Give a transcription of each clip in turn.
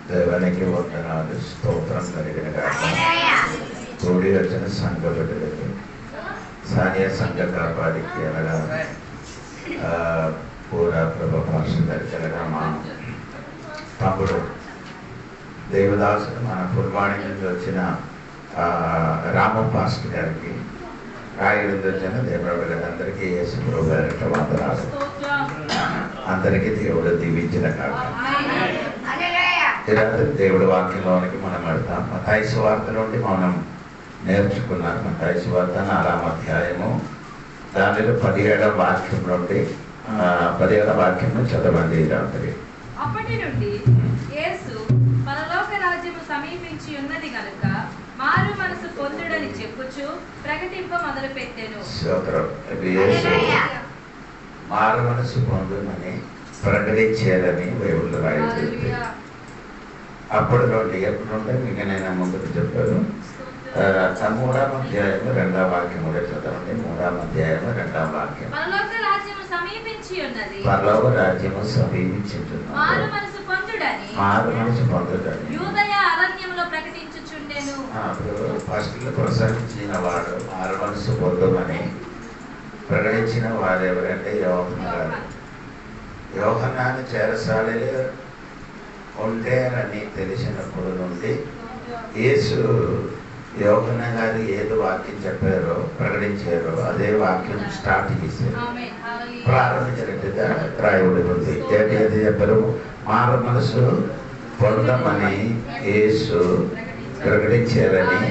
దేవానికి వందనాలు, స్తోత్రం కలిగిన గాక. కూడి వచ్చిన సంఘ బిడ్డలకి, స్థానియ సంఘ కాపాడికి అనగా పూరా ప్రభ భాష దర్శనగా మా తమ్ముడు దేవదాసుడు మన పుల్వాణి నుంచి వచ్చిన రామ పాస్టర్ గారికి, రాయడం వచ్చిన దేవుళ్ళందరికీ యేసు ప్రభు గారి వందనాలు. అందరికీ దేవుడు దీవించిన కాక. ఈరోజు దేవుడి వాక్యంలోనికి మనం వెళ్తాం. మత్తయి సువార్త నుండి మనం నేర్చుకున్నాం. మత్తయి సువార్త 4వ అధ్యాయము దానిలో 17వ వాక్యం నుండి 17వ వాక్యం చదవండి. రాత్రి అప్పటి నుండి యేసు పరలోక రాజ్యము సమీపించి ఉన్నది గనుక మారు మనసు పొందుడని చెప్పుచు ప్రకటింప మొదలు పెట్టెను. మారు మనసు పొందుమని ప్రకటించేదని బైబిల్లో రాయబడింది. అప్పటి నుండి ఎప్పటి నుండి మీకు నేను ముందుకు చెప్పాను. 3వ అధ్యాయము 2వ వాక్యం కూడా చదవండి. 3వ అధ్యాయము 2వ వాక్యం. పరలోక రాజ్యము సమీపించి ఉన్నది, పరలోక రాజ్యము సమీపించుచున్నది, మారు మనసు పొందుడని యూదయ అరణ్యములో ప్రకటించుచుండెను. ఫస్ట్ ప్రసంగించిన వాడు మారు మనసు పొందమని ప్రకటించిన వారు ఎవరంటే యోహన్నా గారు. యోహన్నాను చెరసాలలో ఉంటారని తెలిసినప్పుడు నుండి యేసు యోహన్నా గారు ఏదో వాక్యం చెప్పారో ప్రకటించారో అదే వాక్యం స్టార్ట్ చేశారు, ప్రారంభించినట్టుగా రాయబడి ఉంది. ఏంటి చెప్పారు? మారు మనసు పొందమని యేసు ప్రకటించారని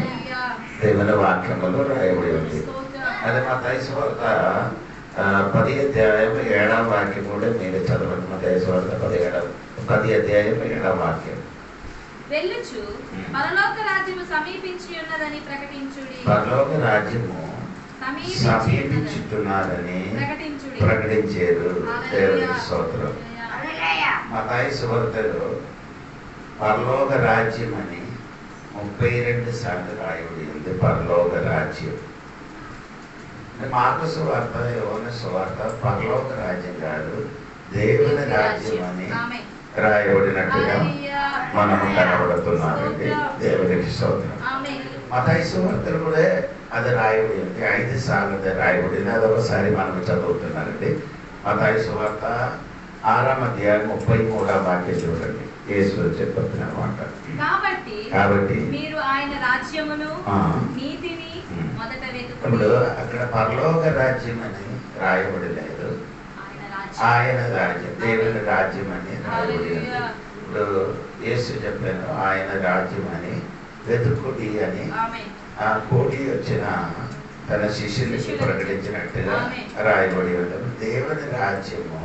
దేవుని వాక్యములో రాయబడి ఉంది. అదే మత్తయి సువార్త 10వ అధ్యాయం 7వ వాక్యం కూడా మీరు చదవండి. మత్తయి సువార్త 10వ అధ్యాయం 7వ వాక్యం. వెళ్ళుచు పరలోక రాజ్యము సమీపించి ఉన్నదని ప్రకటించుడి. పరలోక రాజ్యము సమీపించుతున్నారని ప్రకటించారు. దేవునికి స్తోత్రం. మత్తయి సువార్తలో పరలోక రాజ్యం అని 32 సార్లు రాయబడి ఉంది. పరలోక రాజ్యం. మార్కు సువార్త, యోహాను సువార్త పరలోక రాజ్యం కాదు, దేవుని రాజ్యం అని రాయబడినట్టుగా మనము కనబడుతున్నారండి. దేవునికి స్తోత్రం. మత్తయి సువార్తలు కూడా అది రాయబడి ఉంది. 5 సార్లు రాయబడింది. అది ఒకసారి మనం చదువుతున్నారండి. మత్తయి సువార్త 6వ అధ్యాయం 33వ వాక్యం చూడండి. యేసు చెప్తున్నమాట. కాబట్టి మీరు ఆయన రాజ్యమును నీతిని మొదట వెతుకుడి. ఇప్పుడు అక్కడ పరలోక రాజ్యం అని రాయబడి లేదు, ఆయన రాజ్యం, దేవుని రాజ్యం అని రాయబడి ఉంది. ఇప్పుడు యేసు చెప్పాను ఆయన రాజ్యం అని వెతుకుడి అని ఆ కోడి వచ్చిన తన శిష్యులకి ప్రకటించినట్టుగా రాయబడి ఉంటుంది. దేవుని రాజ్యము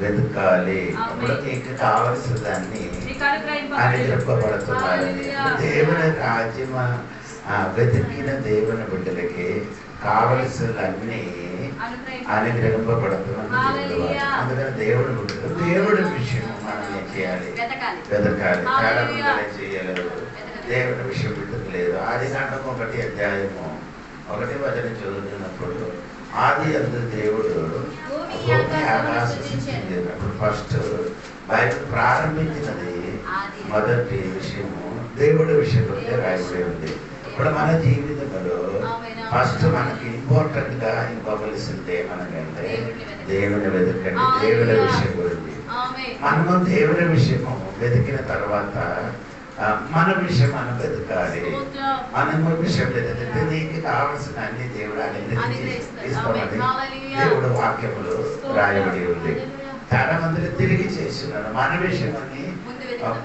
వెతకాలి, అప్పుడు మీకు కావలసిన దాన్ని అని చెప్పబడుతున్నారని. దేవుని రాజ్యం వెతికిన దేవుని బిడ్డలకి కావలసినవన్నీ అనుగ్రహింపబడుతున్నాయి. అందుకని దేవుడి బిడ్డలు దేవుడి విషయం మనం ఏం చేయాలి? వెతకాలి. చాలా బిడ్డలు చేయలేదు, దేవుడి విషయం బిడ్డకు లేదు. ఆదికాండం 1వ అధ్యాయము 1వ వచనం చదువుతున్నప్పుడు ఆది అందు దేవుడు భూమి ఆకాశం సృష్టించినప్పుడు ఫస్ట్ బైబిల్ ప్రారంభించినది మొదటి విషయము దేవుడి విషయంలో రాయబడి ఉంది. ఇప్పుడు మన జీవితంలో ఫస్ట్ మనకి ఇంపార్టెంట్ గా ఇవ్వవలసింది ఏమనగంటే దేవుని వెతకండి, దేవుని విషయం గురించి. మనము దేవుని విషయము వెతికిన తర్వాత మన విషయం మనం వెతకాలి. మనము విషయం వెతికితే నీకు కావాల్సిన అన్ని దేవుడు ఇస్తామని దేవుడు వాక్యములు రాయబడి ఉంది. చాలా మంది తిరిగి చేస్తున్నారు, మన విషయం అని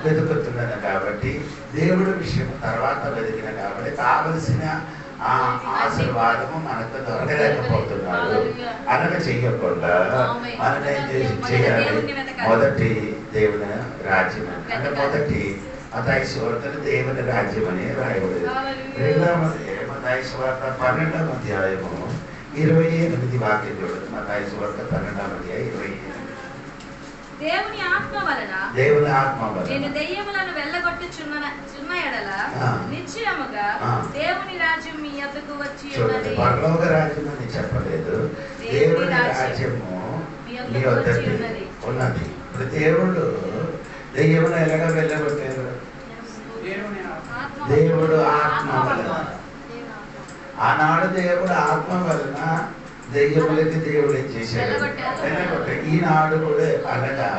వెతుకుతున్నాను కాబట్టి దేవుడి విషయం తర్వాత వెతికిన కాబట్టి కావలసిన ఆశీర్వాదము మనకు దొరకలేకపోతున్నారు. అనగా చెయ్యకుండా మనం ఏం చేయాలి? మొదటి దేవుని రాజ్యం అని, అంటే మొదటి మత్తయి సువార్త దేవుని రాజ్యం అని రాయబడింది. 2వ మత్తయి సువార్త 12వ అధ్యాయము 28 వాక్యం చూడండి. మత్తయి సువార్త 12వ అధ్యాయం 28. దేవుని ఆత్మ వలన నేను దెయ్యములను వెళ్ళగొట్టుచున్న ఎడల నిశ్చయముగా దేవుని రాజ్యం మీ యొద్దకు వచ్చి ఉన్నది. పరలోక రాజ్యం అని చెప్పలేదు, దేవుని రాజ్యము మీ యొద్దకు ఉన్నది. ఇప్పుడు దేవుడు దెయ్యమును ఎలాగ వెళ్ళగొట్టారు? దేవుడు ఆత్మ వలన. ఆనాడు దేవుడు ఆత్మ వలన దెయ్యములకి దేవుడు ఏం చేశాడు? వెళ్ళగొట్టాడు. ఈనాడు కూడా అనగా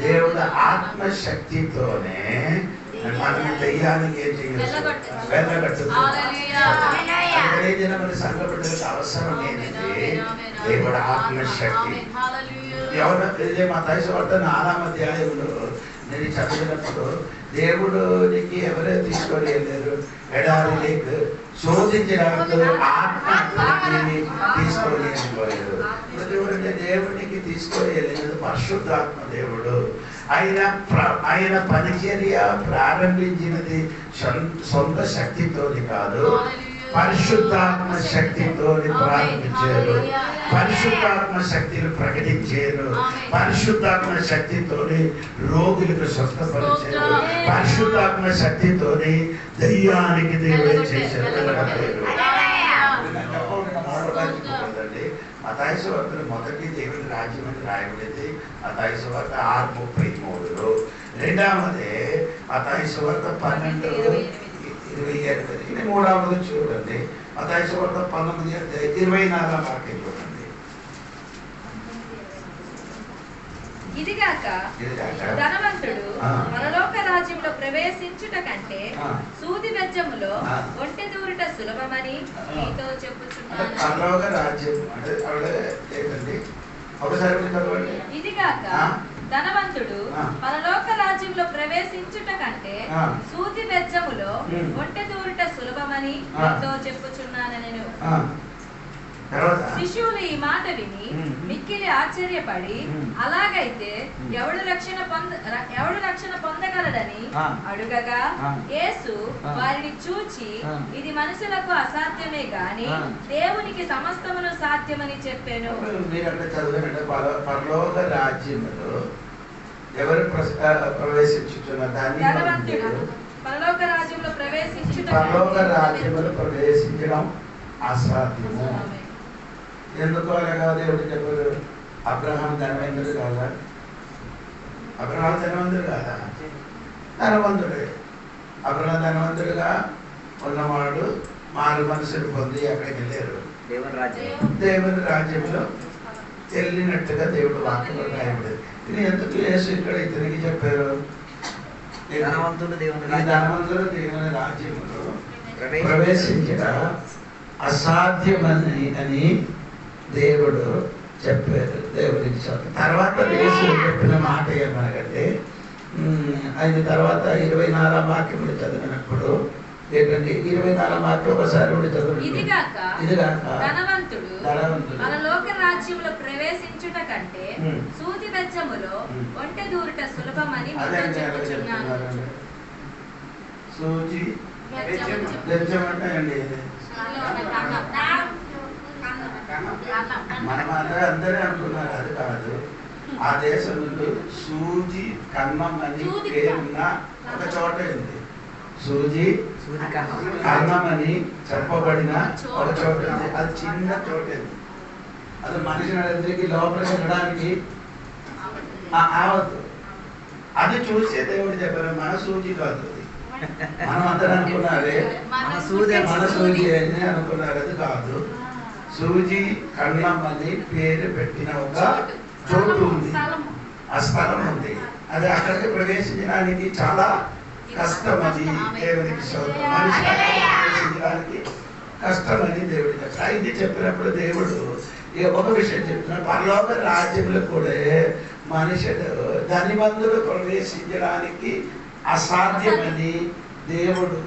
దేవుడు ఆత్మశక్తితోనే మనం దెయ్యానికి ఏం చేయొచ్చు? వెళ్ళగొట్టుతుంది. సంఘ బిడ్డలకు అవసరం ఏంటంటే దేవుడు ఆత్మశక్తి. ఎవరు మత్తయి సువార్త 4వ అధ్యాయంలో నేను చదివినప్పుడు దేవుడికి ఎవరే తీసుకొని వెళ్ళారు? ఎడారి లేకు శోధించడానికి ఆత్మని తీసుకొని వెళ్ళిపోయారు. దేవుడికి తీసుకొని వెళ్ళినది పరిశుద్ధాత్మ దేవుడు. ఆయన పరిచర్య ప్రారంభించినది సొంత శక్తితోని కాదు, పరిశుద్ధాత్మ శక్తితోని ప్రారంభించారు. పరిశుద్ధాత్మ శక్తిని ప్రకటించారు. పరిశుద్ధాత్మ శక్తితోని రోగులకు స్వస్థపరిచారు. పరిశుద్ధాత్మ శక్తితోని దయ్యానికి దేవుడు చేశారు. మత్తయి సువార్త మొదటి దేవుడి రాజ్యం అని రాయబడింది మత్తయి సువార్త 6:33లో. రెండవది మత్తయి సువార్త 12:28. మూడవది చూడండి మత్తయి సువార్త 19:24 వాక్యం చూడండి. ఇదిగాక ధనవంతుడు పరలోక రాజ్యంలో ప్రవేశించుట కంటే సూది బెజ్జములో ఒంటె దూరుట సులభమని నీతో చెప్పుచున్నాను. పరలోక రాజ్యం అంటే ఏంటండి? ఒకసారి ఇదిగాక ధనవంతుడు పరలోక రాజ్యంలో ప్రవేశించుట కంటే సూది బెజ్జములో ఒంటె దూరుట సులభమని నీతో చెప్పుచున్నాను నేను. శిష్యులు ఈ మాట విని మిక్కిలి ఆశ్చర్యపడి, అలాగైతే ఎవడు రక్షణ పొందగలడని అడుగగా, యేసు వారిని చూచి, ఇది మనుషులకు అసాధ్యమే గాని దేవునికి సమస్తమును సాధ్యమని చెప్పాను. మీరంటే చదువునంటే పరలోక రాజ్యములో ఎవరు ప్రవేశించుచున్న దాన్ని పరలోక రాజ్యంలో పరలోక రాజ్యములో ప్రవేశించడం అసాధ్యము. ఎందుకు అనగా దేవుడు చెప్పారు, అబ్రహాం ధనవంతుడు కాదా? అబ్రహాం ధనవంతుడు కాదా? ధనవంతుడే. అబ్రహాం ధనవంతుడుగా ఉన్నవాడు మారు మనసును పొంది అక్కడికి వెళ్ళారు. దేవుని రాజ్యంలో వెళ్ళినట్టుగా దేవుడు వాక్యంలో రాయబడింది. ఇది ఎందుకు యేసు ఇక్కడ ఇతనికి చెప్పారు? ధనవంతుడు దేవుని రాజ్యంలో ప్రవేశించడం అసాధ్యమని అని దేవుడు చెప్పారు. దేవుడికి తర్వాత యేసు చెప్పిన మాట ఏమనగంటే, ఆయన తర్వాత 24వ వాక్యములు చదివినప్పుడు ఏంటంటే 24వ వాక్యం ఒకసారి చదువు. ఇదిగాక ధనవంతుడు పరలోక రాజ్యములో ప్రవేశించుట కంటే సూది బెజ్జములో ఒంటె దూరుట సులభమని చెప్పుచున్నాను. సూది బెజ్జం అంటే అండి మనం అందరూ అనుకున్నారు, అది కాదు. ఆ దేశంలో సూజి కన్నం అని పేరున్న ఒక చోట ఉంది. సూజి కన్నం అని చెప్పబడిన ఒక చోట ఉంది. అది చిన్న చోట ఉంది. అది మనిషిని లోపలికి వెళ్ళడానికి ఆవద్దు. అది చూసే దేవుడు చెప్పారు, మన సూజి కాదు. మనం అందరూ అనుకున్నారే మన సూజి అని అనుకున్నారు, అది కాదు. సూజి కన్నం అని పేరు పెట్టిన ఒక చోటు ఉంది, ఆ స్థలం ఉంది. అది అక్కడికి ప్రవేశించడానికి చాలా కష్టం. అది దేవునికి ప్రవేశించడానికి కష్టమని దేవుడు చెప్పారు. ఇది చెప్పినప్పుడు దేవుడు ఒక విషయం చెప్తున్నా, పరలోక రాజ్యంలో కూడా మనుషులు ధనివంతులు ప్రవేశించడానికి అసాధ్యమని దేవుడు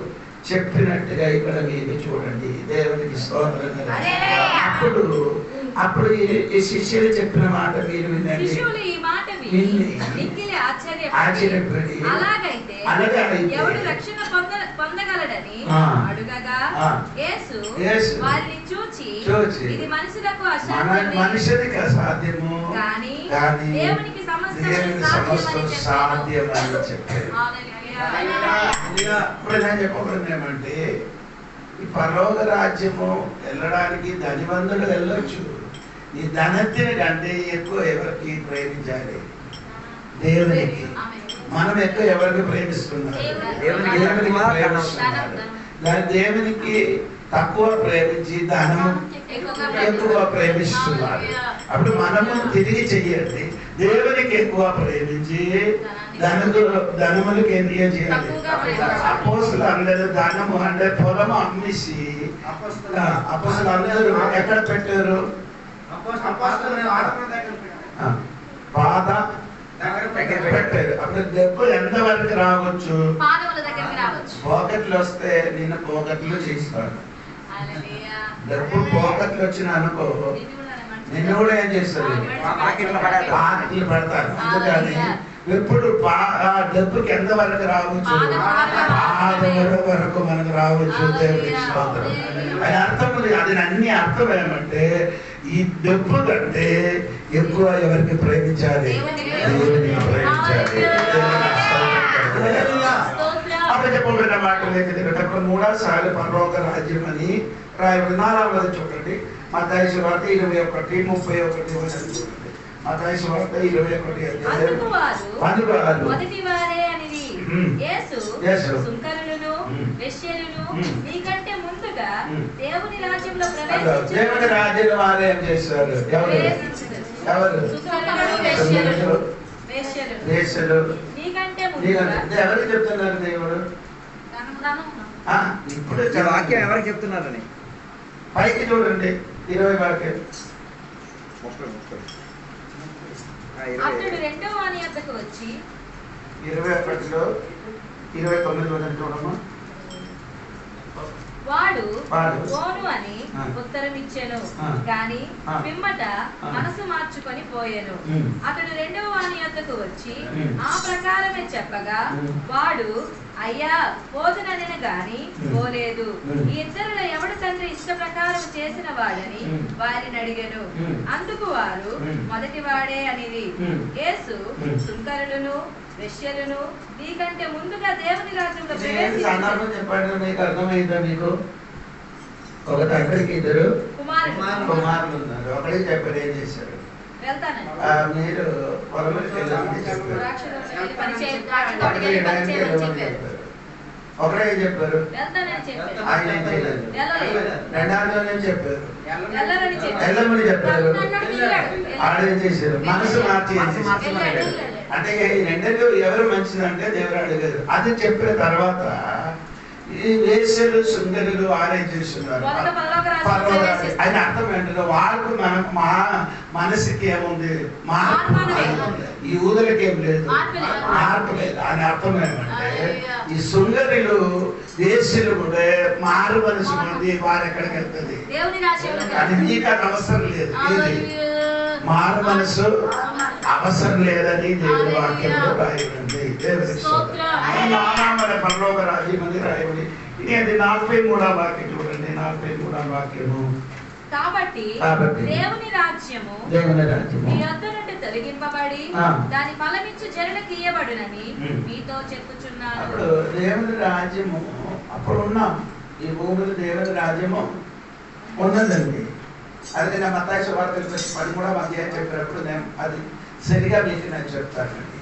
చెప్పినట్టుగా ఇక్కడ మీరు చూడండి. దేవునికి స్తోత్రం. అప్పుడు ఈ శిష్యులు చెప్పిన మాట మీరు వినండి. ఆశ్చర్యపడి అలాగే ఎవడు రక్షణ పొందగలడని అడుగగా, యేసు వారిని చూచి, ఇది మనుషులకు మనుషునికి అసాధ్యము కానీ దేవునికి సమస్తం సాధ్యమని చెప్పారు. ఇప్పుడు నేను చెప్పబడింది ఏమంటే, ఈ పరలోక రాజ్యము వెళ్ళడానికి ధనివంతులు వెళ్ళొచ్చు. ఈ ధనత్తిని కంటే ఎక్కువ ఎవరికి ప్రేమించాలి? దేవునికి. మనం ఎక్కువ ఎవరికి ప్రేమిస్తున్నారు? దేవునికి ప్రేమిస్తున్నారు. దేవునికి తక్కువ ప్రేమించి ధనము ఎక్కువ ప్రేమిస్తున్నారు. అప్పుడు మనము తిరిగి చెయ్యండి. దేవునికి ఎక్కువ ప్రేమించి ధనములకు ఏం చేయాలి? అపోస్తులు అందరూ ధనము అంటే పొలము అమ్మేసి అపోస్తులు అందరూ ఎక్కడ పెట్టారు? పాద పెట్టారు. అప్పుడు దెబ్బ ఎంత వరకు రావచ్చు? పోకట్లు వస్తే నిన్న పోకట్లు చేస్తాడు. డబ్బు పోకట్లు వచ్చిన అనుకో, నిన్ను కూడా ఏం చేస్తారు? పార్టీలు పడతారు. అందుకని ఎప్పుడు డబ్బుకి ఎంత వరకు రావచ్చు? వరకు మనకు రావచ్చు. దేవుడికి స్తోత్రం. అది అర్థం ఉంది. అది అన్ని అర్థం ఏమంటే ఈ డబ్బు కంటే ఎక్కువ ఎవరికి ప్రేమించాలి? దేవుడిని ప్రేమించాలి. అప్పుడు చెప్పబడిన మాటలు ఏంటంటే 3వ సార్లు పరలోక రాజ్యం అని రాయబడి 4వది చూడండి. మత్తయి సువార్త 21:31 చూడండి. మత్తయి సువార్త 21 దేవుని రాజ్యంలో వారు ఏం చేశారు? ఎవరు? ఎవరికి చెప్తున్నారు దేవుడు? ఇప్పుడు వాక్యం ఎవరికి చెప్తున్నారని పైకి చూడండి. 20 వాక్యం. అతడు రెండవ వాని యొద్దకు వచ్చి 21లో 29 చూడమ్మా. వాడు పోను అని ఉత్తరం ఇచ్చెను, కానీ పిమ్మట మనసు మార్చుకొని పోయెను. అతడు రెండవ వాని యొద్దకు వచ్చి ఆ ప్రకారమే చెప్పగా వాడు అయ్యా పోదుననెను గాని పోలేదు. ఈ ఇద్దరులో ఎవడు తండ్రి ఇష్ట ప్రకారం చేసిన వాడని వారిని అడిగెను. అందుకు వారు మొదటి వాడే అనేది. యేసు సుంకరులను వేశ్యలను నీకంటే ముందుగా దేవుని రాజ్యంలో అర్థమైందా మీకు? ఒక తండ్రికి 2 కుమారులు ఉన్నారు. ఒకటే చెప్పారు. ఏం చేశారు? మీరు పొలంలోకి వెళ్ళమని చెప్పారు. ఒకటే చెప్పారు. ఆయన ఏం చేయలేదు. రెండవది ఏం చెప్పారు? వెళ్ళమని చెప్పారు. ఆడేం చేశారు? మనసు మార్చి ఏం చేశారు? అంటే ఈ రెండేళ్ళు ఎవరు మంచిదంటే దేవుడు అడిగారు. అది చెప్పిన తర్వాత ఈ వేశ్యలు సుందరులు ఆలయం చేస్తున్నారు. ఆయన అర్థం ఏంటంటే వాళ్ళకు మనకు మనసుకి ఏముంది? ఈ ఊదలకి ఏం లేదు, మార్పు లేదు అని అర్థం ఏమంటే ఈ సుందరులు వేశ్యలు కూడా మారు మనసు ఉంది. వారు ఎక్కడికి వెళ్తుంది? అది మీకు అది అవసరం లేదు. మారు మనసు అవసరం లేదని దేవుడి వాక్యంలో రాయబడింది. దేవుడి పరలోక రాజ్యం అని రాయబడి. ఇది 43వ వాక్యం చూడండి. 43వ వాక్యము. కాబట్టి దేవుని రాజ్యము మీ యొద్ద నుండి తొలగింపబడి దాని ఫలమిచ్చు జనులకు ఇయ్యబడునని మీతో చెప్పుచున్నాను. అప్పుడు దేవుని రాజ్యము అప్పుడు ఉన్నాం. ఈ భూమిలో దేవుని రాజ్యము ఉన్నదండి. అది నేను మత్తయి సువార్త 13వ అధ్యాయం చెప్పినప్పుడు నేను అది సరిగా మీకు నేను చెప్తానండి.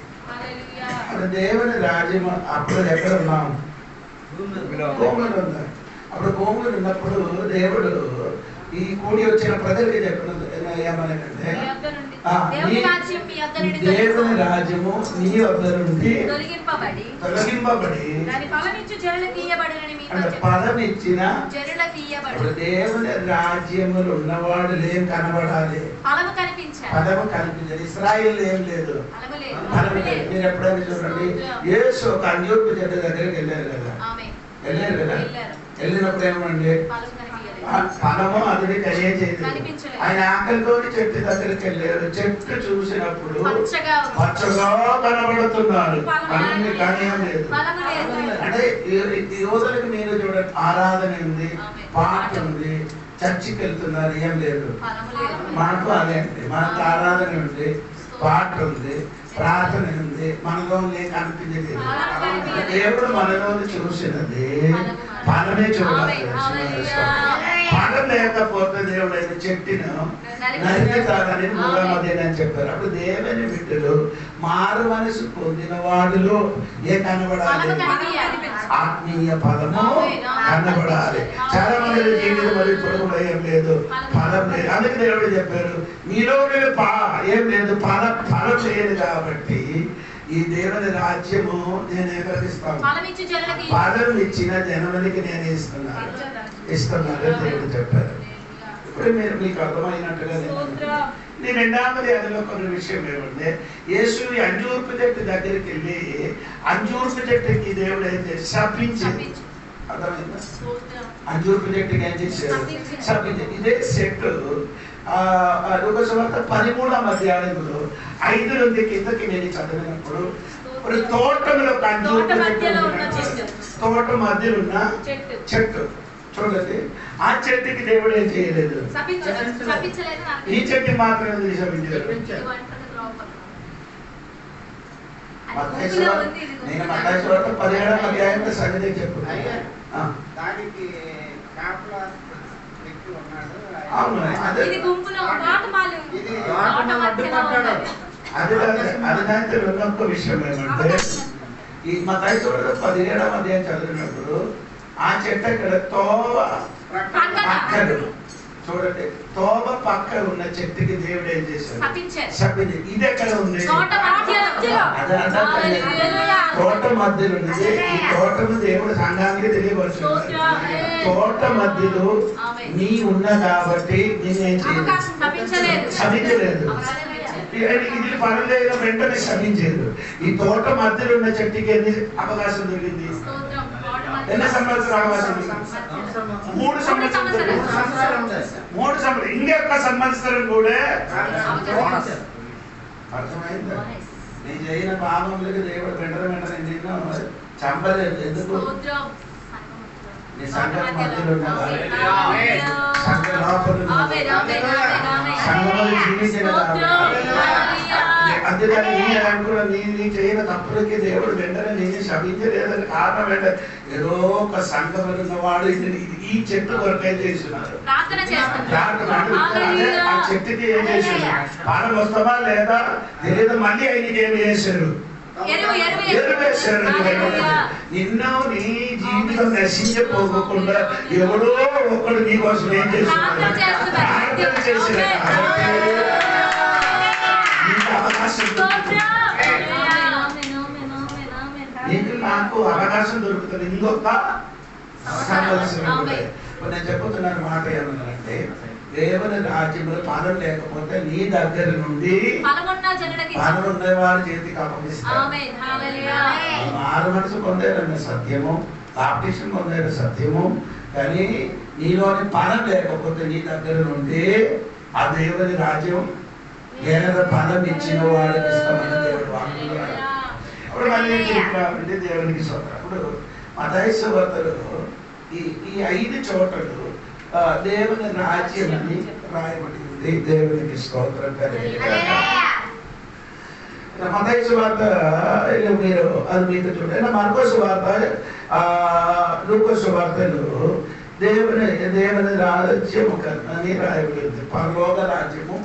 అప్పుడు దేవుని రాజ్యము అప్పుడు ఎక్కడ ఉన్నాం? భూములు ఉన్నాయి. అప్పుడు భూములు ఉన్నప్పుడు దేవుడు ఈ కూడి వచ్చిన ప్రజలకి చెప్పినది ఏమనంటే దేవుని రాజ్యము నీ వద్ద నుండి తొలగింపబడి పదం ఇచ్చిన దేవుని రాజ్యములు ఉన్నవాడు ఏం కనబడాలి? పదము కనిపించాలి. ఇశ్రాయేలు ఏం లేదు, ఫలము లేదు. మీరు ఎప్పుడైనా చూడండి, యేసు ఒక అంజూరపు చెట్టు దగ్గరికి వెళ్ళారు కదా. వెళ్ళినప్పుడు ఏమండి? ఫలము అది కలిగేది. ఆయన ఆకలితో చెట్టు దగ్గరికి వెళ్ళారు. చెట్టు చూసినప్పుడు పచ్చగా కనబడుతున్నారు, అన్ని కనియం లేదు. అంటే ఈ రోజులకి మీరు చూడండి, ఆరాధన ఉంది, పాట ఉంది, చర్చికి వెళ్తున్నారు, ఏం లేదు. మనకు అదే అండి. మనకు ఆరాధన ఉంది, పాట ఉంది, ప్రార్థన ఉంది, మనలో కనిపించేది. దేవుడు మనలో చూసినది ఫలమే చూడాలి. ఫలం లేకపోతే దేవుడు ఆయన చెట్టును నరికితాడని మూడవదేనని చెప్పారు. అప్పుడు దేవుని బిడ్డలు మారు మనసు పొందిన వాడిలో ఏ కనబడాలి? ఆత్మీయ ఫలము కనబడాలి. చాలా మంది జీవితం మరి పొడవులో ఏం లేదు, ఫలం లేదు. అందుకే దేవుడు చెప్పారు మీలో ఏం లేదు, ఫలం లేదు. కాబట్టి ఈ దేవుని రాజ్యము నేను ఏర్పరిస్తాను, ఫలం ఇచ్చిన జనమునికి నేను ఇస్తున్నాను దేవుడు చెప్పారు. ఇప్పుడు మీరు మీకు అర్థమైనట్టుగా నేను రెండవది అందులో కొన్ని విషయం ఏమంటే యేసు అంజూర్పు చెట్టు దగ్గరికి వెళ్ళి అంజూర్పు చెట్టుకి దేవుడు అయితే శపించింది. అర్థమైందా? అంజూర్పు చెట్టుకి ఏం చేశారు? శపించింది. ఇదే చెట్టు లూకా సువార్త 13వ అధ్యాయంలో 5 నుండి కిందకి నేను చదివినప్పుడు ఇప్పుడు తోటలో తోట మధ్యలో ఉన్న చెట్టు చూడండి, ఆ చెట్టుకి దేవుడు ఏం చేయలేదు, ఈ చెట్టు మాత్రమే శపించారు. నేను మత్తయి సువార్త 17వ అధ్యాయంలో సంగతి చెప్పు. అది విషయం ఏమంటే ఈ మత్తయి సువార్త 17వ అధ్యాయం చదివినప్పుడు ఆ చెట్టు ఇక్కడ తోవ పక్కన చూడండి, తోవ పక్క ఉన్న చెట్టుకి దేవుడు ఏం చేశాడు? శపించాడు. ఇది ఎక్కడ ఉంది? తోట మధ్యలో ఉంది. ఈ తోటను దేవుడు సంఘానికి తెలియపరుచున్నాడు. తోట మధ్యలో నీ ఉన్నా కాబట్టి నేనేం చేయలేదు, శపించలేదు. ఇది పనులేదు, వెంటనే శపించారు. ఈ తోట మధ్యలో ఉన్న చెట్టుకి ఎన్ని అవకాశం దొరికింది? ఎన్ని సంవత్సరాలు అవకాశం? 3 సంవత్సరాలు. 3 సంవత్సరాలు. ఇంకొక సంవత్సరం కూడా అర్థమైందా? నేను చేయన పాపములకి దేవుడు వెంటనే నిన్ను చంపలేదు. ఎందుకు? నీ సంఘం మధ్యలో ఉన్నదా? సంఘ లోపల సంఘంలో జీవించిన అందుకని నీ చేయని తప్పులకి దేవుడు వెంటనే నేను శపించలేదని కారణం ఏంటంటే ఏదో ఒక సంఘంలో ఉన్నవాడు ఈ చెట్టు కొరకే చేస్తున్నారు. ఆ చెట్టుకి ఏం చేస్తున్నారు? ఫలం వస్తావా లేదా తెలియదు. మళ్ళీ ఆయనకి ఏమి చేశారు? నిన్ను నీ జీవితం నశించిపోకుండా ఎవడో ఒకడు నీ కోసం ఏం చేస్తున్నారు? ప్రార్థన చేసిన నాకు అవకాశం దొరుకుతుంది. ఇంకొక సంవత్సరం. నేను చెప్పుతున్నాను మాట ఏమన్నారంటే దేవుని రాజ్యంలో ఫలం లేకపోతే నీ దగ్గర నుండి ఫలమున్న వారి చేతికి అప్పగిస్తారు. మారు మనసు పొందేరన్న సత్యము, బాప్టిజం పొందేరు సత్యము. కానీ నీలోని ఫలం లేకపోతే నీ దగ్గర నుండి ఆ దేవుని రాజ్యం వేరే ఫలం ఇచ్చిన వాడికి ఇస్తామని దేవుడు వాక్యంలో అప్పుడు మళ్ళీ చెప్పాలంటే దేవునికి స్తోత్రం. అప్పుడు మత్తయి సువార్తలో ఈ 5 చోటలు దేవుని రాజ్యం అని రాయబడి ఉంది. దేవునికి స్తోత్రం. మత్తయి సువార్త మీరు అది మీకు చూడండి. మార్కో సువార్త, లూకా సువార్తలు దేవుని రాజ్యము అని రాయబడి ఉంది. పరలోక రాజ్యము,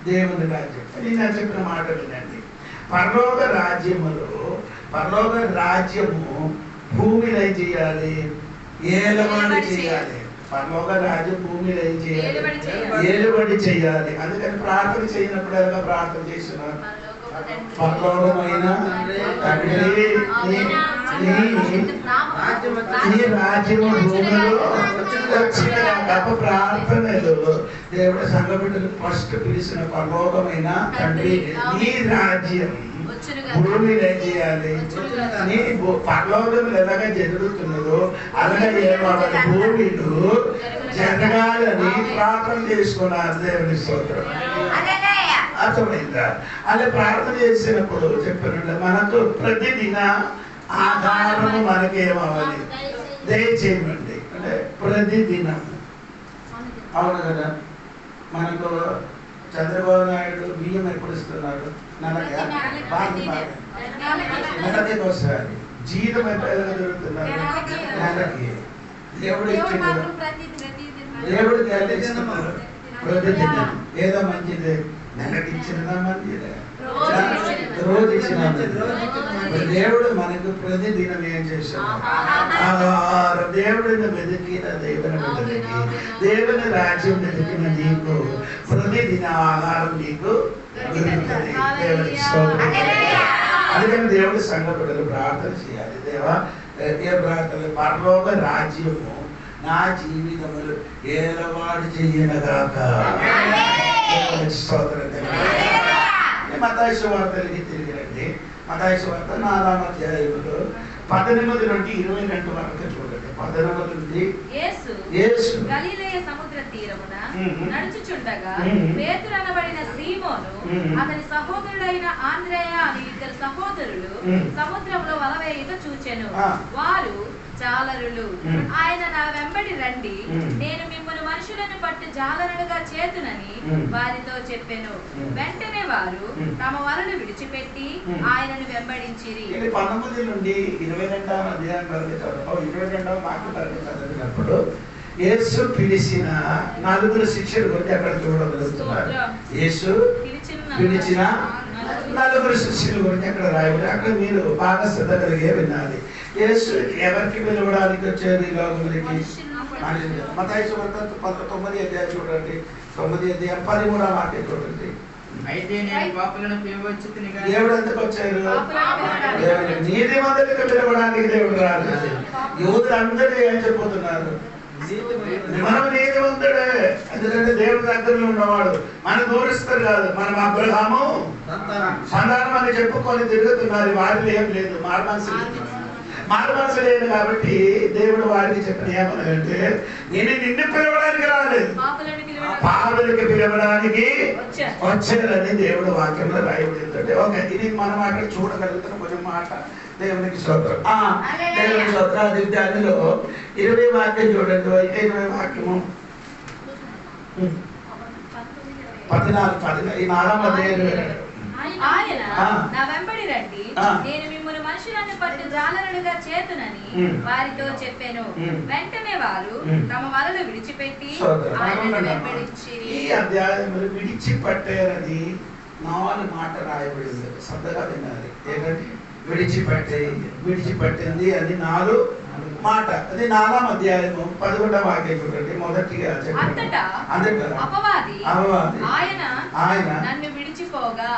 దేవుని రాజ్యం. నేను చెప్పిన మాట వినండి. పరలోక రాజ్యము భూమిలో ఏం చేయాలి? ఏలబడి చేయాలి. పరలోక రాజ్యం భూమిలో ఏం చేయాలి? ఏలుబడి చేయాలి. అందుకని ప్రార్థన చేయనప్పుడు ఎలా ప్రార్థన చేస్తున్నారు? పరలోకమైన తండ్రి నీ రాజ్యము భూమిలో వచ్చిన గొప్ప ప్రార్థనలు దేవుడు సంఘ బిడ్డలు ఫస్ట్ పిలిచిన పరలోకమైన తండ్రి నీ రాజ్యం భూమిలో ఏం చేయాలి? నీ పరలోకంలో ఎలాగా జరుగుతున్నదో అలాగే ఏమవ్వాలి? భూమిలో జరగాలని ప్రార్థన చేసుకున్నారు. దేవుని స్తోత్రం. అర్థమైందా? అలా ప్రార్థన చేసినప్పుడు చెప్పారంటే మనకు ప్రతిదిన ఆధారము మనకేమవ్వాలి? దయచేయమండి. అంటే ప్రతిదినం. అవును కదా? మనకు చంద్రబాబు నాయుడు బియ్యం ఎప్పుడు ఇస్తున్నారు? నెలకి ఒకసారి. జీతం ఎప్పుడు దొరుకుతున్నారు? నెలకి. దేవుడు ఇచ్చిన దేవుడు ప్రతిదినం ఏదో మంచిది నెలకి ఇచ్చినదా మంచిదే రోజు ఇచ్చిన దేవుడు మనకు ప్రతిదినం ఏం చేశాడు దేవుడిని వెతికిన దేవుని వెతికి దేవుని రాజ్యం వెతికిన నీకు ప్రతిదిన ఆహారం నీకు దొరుకుతుంది. దేవునికి స్తోత్రం. అందుకని దేవుడి సంఘ బిడ్డలు ప్రార్థన చేయాలి. దేవా ఏ ప్రార్థన పరలోక రాజ్యము నా జీవితంలో ఏలవాడు చెయ్యనగాక. స్తోత్రం. మత్తయి సువార్తకి తిరిగి రండి. మత్తయి సువార్త 4వ అధ్యాయంలో 18 నుండి 22 వరకు చూడండి. 18 నుండి యేసు గలిలయ సముద్ర తీరమున నడుచుచుండగా పేతురు అనబడిన సీమోను అతని సహోదరుడైన ఆంద్రేయ అనే 2 సహోదరులు సముద్రంలో వల వేయుట చూచెను. వారు జాలరులు. ఆయన నా వెంబడి రండి, నేను మిమ్మల్ని మనుషులను పట్టి జాలరులుగా చేతునని వారితో చెప్పెను. వెంటనే వారు తమ వలను విడిచిపెట్టి ఆయనను వెంబడించిరి. 19 నుండి 22వ అధ్యాయం వరకు చదువు. 22వ వాక్యం చదివినప్పుడు యేసు పిలిచిన 4 శిష్యుల గురించి అక్కడ చూడగలుగుతున్నారు. యేసు పిలిచిన 4 శిష్యుల గురించి అక్కడ రాయబడి అక్కడ మీరు బాగా శ్రద్ధ కలిగే వినాలి. యేసు ఎవరికి పిలవడానికి వచ్చారు ఈ లోకంలోకి? మత్తయి సువార్త 19వ అధ్యాయం చూడండి. 9వ అధ్యాయం 13వ వాక్యం చూడండి. అయితే నేను పాపులను పిలవచ్చును గాని దేవుడు ఎందుకు వచ్చారు? నీతిమంతులకు పిలవడానికి దేవుడు రాదు. యూదులు అందరూ ఏం చెప్పబోతున్నారు? మనం నీతిమంతుడే, ఎందుకంటే దేవుడి దగ్గరలో ఉన్నవాడు మన దూరిస్తారు కాదు. మనం అబ్రహాము సంతానం అని చెప్పుకొని తిరుగుతున్నారు. వారిలో ఏం లేదు, మారు మనసు లేదు. కాబట్టి దేవుడు వారికి చెప్పిన ఏమనంటే నేను నిన్ను పిలవడానికి రాలేదు, పాపులకి పిలవడానికి వచ్చారని దేవుడు వాక్యంలో రాయబడిందంటే ఓకే. ఇది మనం అక్కడ చూడగలుగుతున్న కొంచెం మాట. దేవునికి స్తోత్రం. దేవునికి స్తోత్రం. అది దానిలో 20 వాక్యం చూడండి. 20 వాక్యము 14 ఈ 4వ అధ్యాయం. ఆయన నా వెంబడి రండి, నేను మిమ్మల్ని మనుషులను పట్టు జాలరులుగా చేతునని వారితో చెప్పాను. వెంటనే వారు తమ వలలు విడిచిపెట్టి ఆయనను వెంబడించిరి. ఈ అధ్యాయంలో విడిచిపెట్టారని 4 మాట రాయబడింది. శ్రద్ధగా వినాలి. ఏంటంటే విడిచిపెట్టింది అని 4 మాట. అది 4వ అధ్యాయము 11వ వాక్యం చూడండి. మొదటిగా అంతటా అపవాది ఆయన నన్ను విడిచిపోగా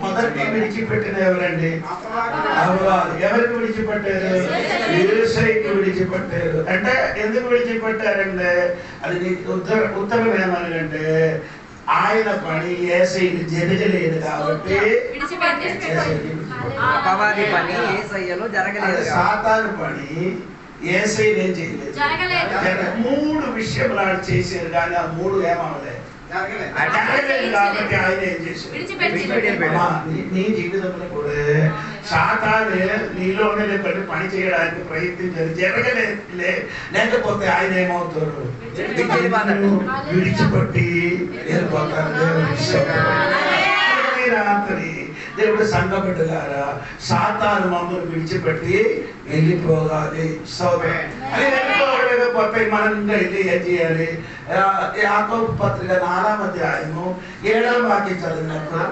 మొదటి విడిచిపెట్టిన ఎవరండి? అపవాది. ఎవరికి విడిచిపెట్టారు? యేసుకి విడిచిపెట్టారు. అంటే ఎందుకు విడిచిపెట్టారంటే అది నీకు ఉత్తరం ఏమనంటే ఆయన పని యేసయ్యను జరగలేదు కాబట్టి అపవాది పని యేసయ్యలో జరగలేదు. సాతాను పని యేసయ్యను ఏం చేయలేదు. 3 విషయాలు ఆడు చేశారు కానీ ఆ 3 ఏమవలేదు, జరగలేదు. కాబట్టి ఆయన ఏం చేశారు? నీ జీవితంలో కూడా సాతాను నీలోనే పని చేయడానికి ప్రయత్నించారు, జరగలేదు. లేకపోతే ఆయన ఏమవుతారు? విడిచిపెట్టి వెళ్ళిపోతారు. రాత్రి దేవుడు సంఘ బిడ్డలారా సాతాను మమ్మల్ని విడిచిపెట్టి వెళ్ళిపోవాలి. వెళ్ళిపోతే మనం ఇంకా ఇది ఏం చేయాలి? యాకోబు పత్రిక 4వ అధ్యాయము 7వ వాక్యం చదివినప్పుడు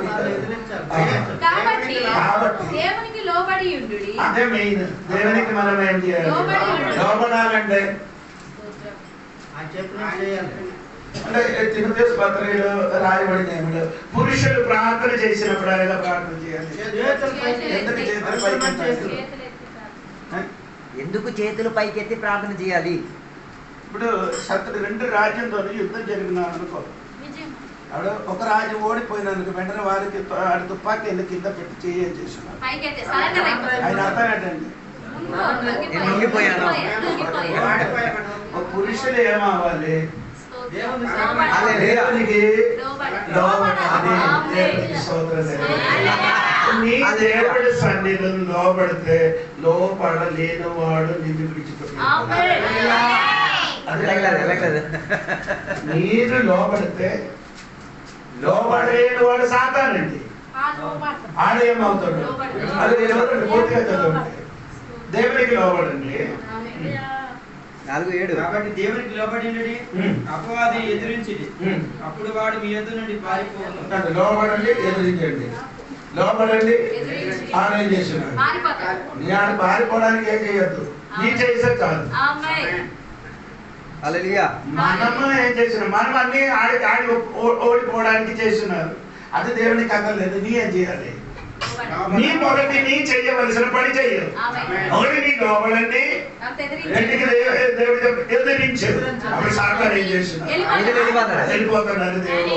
దేవునికి లోబడి ఉండుడి. అదే మెయిన్. దేవునికి మనం ఏం చేయాలి? లోబడాలంటే అంటే తిమోథెయుస్ పత్రికలో రాయబడిన ఏమిలో పురుషులు ప్రార్థన చేసినప్పుడు ఎలా ప్రార్థన చేయాలి? ఎందుకు చేతులు పైకెత్తి ప్రార్థన చేయాలి? ఇప్పుడు శత్రు 2 రాజ్యంతో యుద్ధం జరిగినా అనుకో, అప్పుడు ఒక రాజ్యం ఓడిపోయినందుకు వెంటనే వారికి తుపాకీ ఎందుకు కింద పెట్టి చేస్తున్నారు. ఆయన అర్థం ఏంటండి? పురుషులు ఏమవ్వాలి? దేవునికి నీ దేవుడి సన్నిధిలో లోబడితే లోపడలేని వాడు నిన్ను విడిచిపెట్టాడు. మీరు లోబడితే లోబడలేని వాడు సాతానండి. ఆడ ఏమవుతాడు? అది పూర్తిగా చదవండి. దేవునికి లోబడండి. 4:7. కాబట్టి దేవునికి లోబడి అపవాది ఎదిరించింది, అప్పుడు వాడు మీ ఎదురు నుండి పారిపోను. లోబడండి, ఎదిరించండి. లోబడండి, ఆలయం చేస్తున్నాడు. నీ ఆడ పారిపోవడానికి ఏం చేయొద్దు, నీ చేసే చాలు. హల్లెలూయా. మనము ఏం చేస్తున్నాం, మనం అన్ని ఆడి ఓడిపోవడానికి చేస్తున్నారు. అది దేవునికి అక్కర్లేదు. నీ ఏం చేయాలి, నీ మొదటి నీ చేయవలసిన పని చెయ్యరు. ఒకటి నీ లోబడండి, రెండుకి దేవుడు ఎదిరించాడు. అప్పుడు సాతాను ఏం చేస్తున్నారు, వెళ్ళిపోతున్నారు. దేవుడు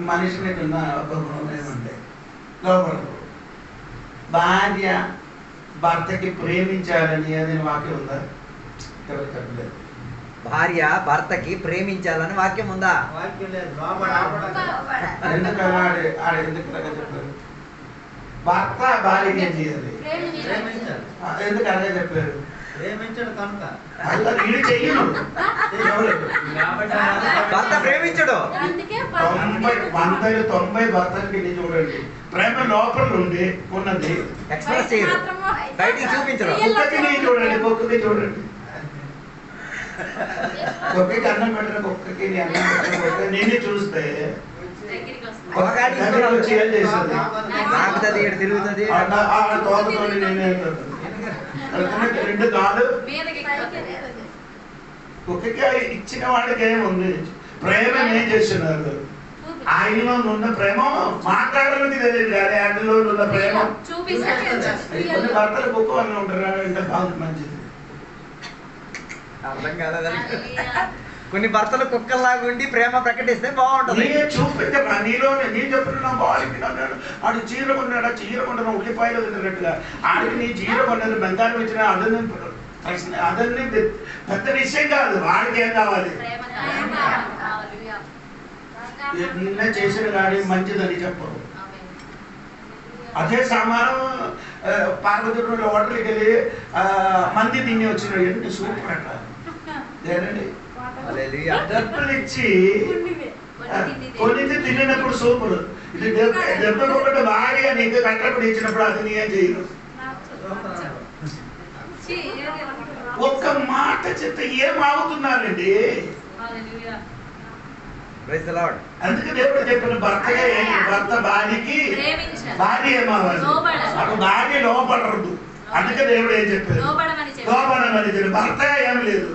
మనిషి మీద ఉన్న ఒక గుణం ఏమంటే లోబడదు. భార్య భర్తకి ప్రేమించాలని అనే వాక్యం ఉందా? ఎవరు చెప్పలేదు. భార్య భర్తకి ప్రేమించాలని వాక్యం ఉందా? ఎందుకు ఎందుకు చెప్పారు? భర్త భార్యకి ఏం చేయాలి, ఎందుకు అలాగే చెప్పారు? వీడు చెయ్యను, భర్త ప్రేమించడు. 90 భర్తలకి చూడండి, ప్రేమ లోపల ఉండి ఉన్నది, ఎక్స్ప్రెస్ చేయరు, బయటికి చూపించరు. కుక్కకి చూడండి, కుక్కకి చూడండి, కుక్కకి అన్నం పెట్టిన కుక్కకి అన్నం పెట్టిన కుక్క నేనే చూస్తే తిరుగుతుంది. తోకతోని నేనే రెండు కాదు. కుక్కకి ఇచ్చిన వాడికి ఏముంది, ప్రేమ ఏం చేస్తున్నారు? ఆయనలో ఉన్న ప్రేమ మాట్లాడడానికి తెలియదు, కానీ ఆయనలో ఉన్న ప్రేమ. కొన్ని భర్తలు కుక్క అని ఉంటారు, అంటే బాగా మంచిది. అర్థం కాదా? కొన్ని భర్తలు కుక్కల్లాగా ఉండి ప్రేమ ప్రకటిస్తే బాగుంటుంది. చూపించరా నీలో, నేను చెప్పిన బాలికి ఆడు చీర కొన్నాడా, చీర కొన్న ఉల్లిపాయలు తిన్నట్టుగా ఆడికి నీ చీర కొన్నది బంగారం ఇచ్చిన అదన్ని పెద్ద విషయం కాదు. వాడికి ఏం కావాలి, నిన్న చేసిన గాడి మంచిదని చెప్పరు. అదే సామానం పార్వతీపురంలో హోటల్కి వెళ్ళి మంది తిని వచ్చిన ఎన్ని సూపర్ అట్లా ఏనండి, డబ్బులు ఇచ్చి కొన్నింటి తిన్నప్పుడు సూపర్. ఇది దెబ్బకొకటి భార్య నీకు కట్టప్పుడు ఇచ్చినప్పుడు అది నీ ఏం చేయను. ఒక్క మాట చెప్తే ఏం ఆగుతున్నారండి. అందుకే దేవుడు చెప్పిన భర్త భార్యకి భార్య ఏమవ్వాలి, అప్పుడు భార్య లోపడరు. అందుకే దేవుడు ఏం చెప్పారు, లోపడమని చెప్పి. భర్త ఏం లేదు,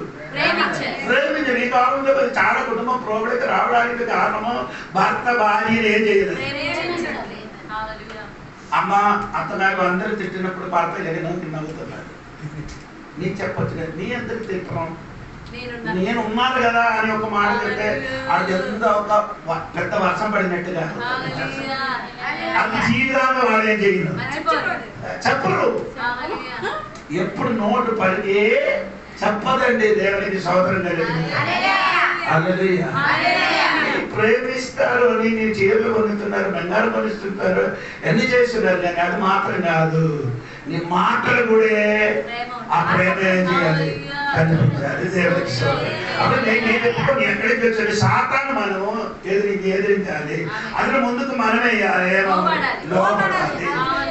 ప్రేమించరు. ఈ కాలంలో చాలా కుటుంబం ప్రోబ్లకి రావడానికి కారణము భర్త భార్యను ఏం చేయలేదు. అమ్మ అత్తగారు అందరూ తిట్టినప్పుడు భర్త నవ్వుతున్నారు. నీకు చెప్పొచ్చు కదా, నీ అందరికి తిట్టడం, నేను ఉన్నాను కదా అని ఒక మాట చెప్తే అది ఎంత ఒక పెద్ద వర్షం పడినట్టుగా అది జీవితంలో వాడు ఏం చేయను, చెప్పరు. ఎప్పుడు నోటు పలికి చెప్పదండి దేవునికి సోదరం కలిగింది. ప్రేమిస్తారు అని నీ చీరలు కొనుస్తున్నారు, బంగారం కొనిస్తుంటారు, ఎన్ని చేస్తున్నారు, కానీ అది మాత్రం కాదు. నీ మాటలు కూడా ఆ ప్రేమ ఏం చేయాలి, కనిపించాలి దేవునికి సోదరం. అప్పుడు నేను ఎప్పుడు ఎక్కడికి వచ్చాను, సాతాను మనము ఎదిరించాలి. అందులో ముందుకు మనమే ఏమో లోపడాలి.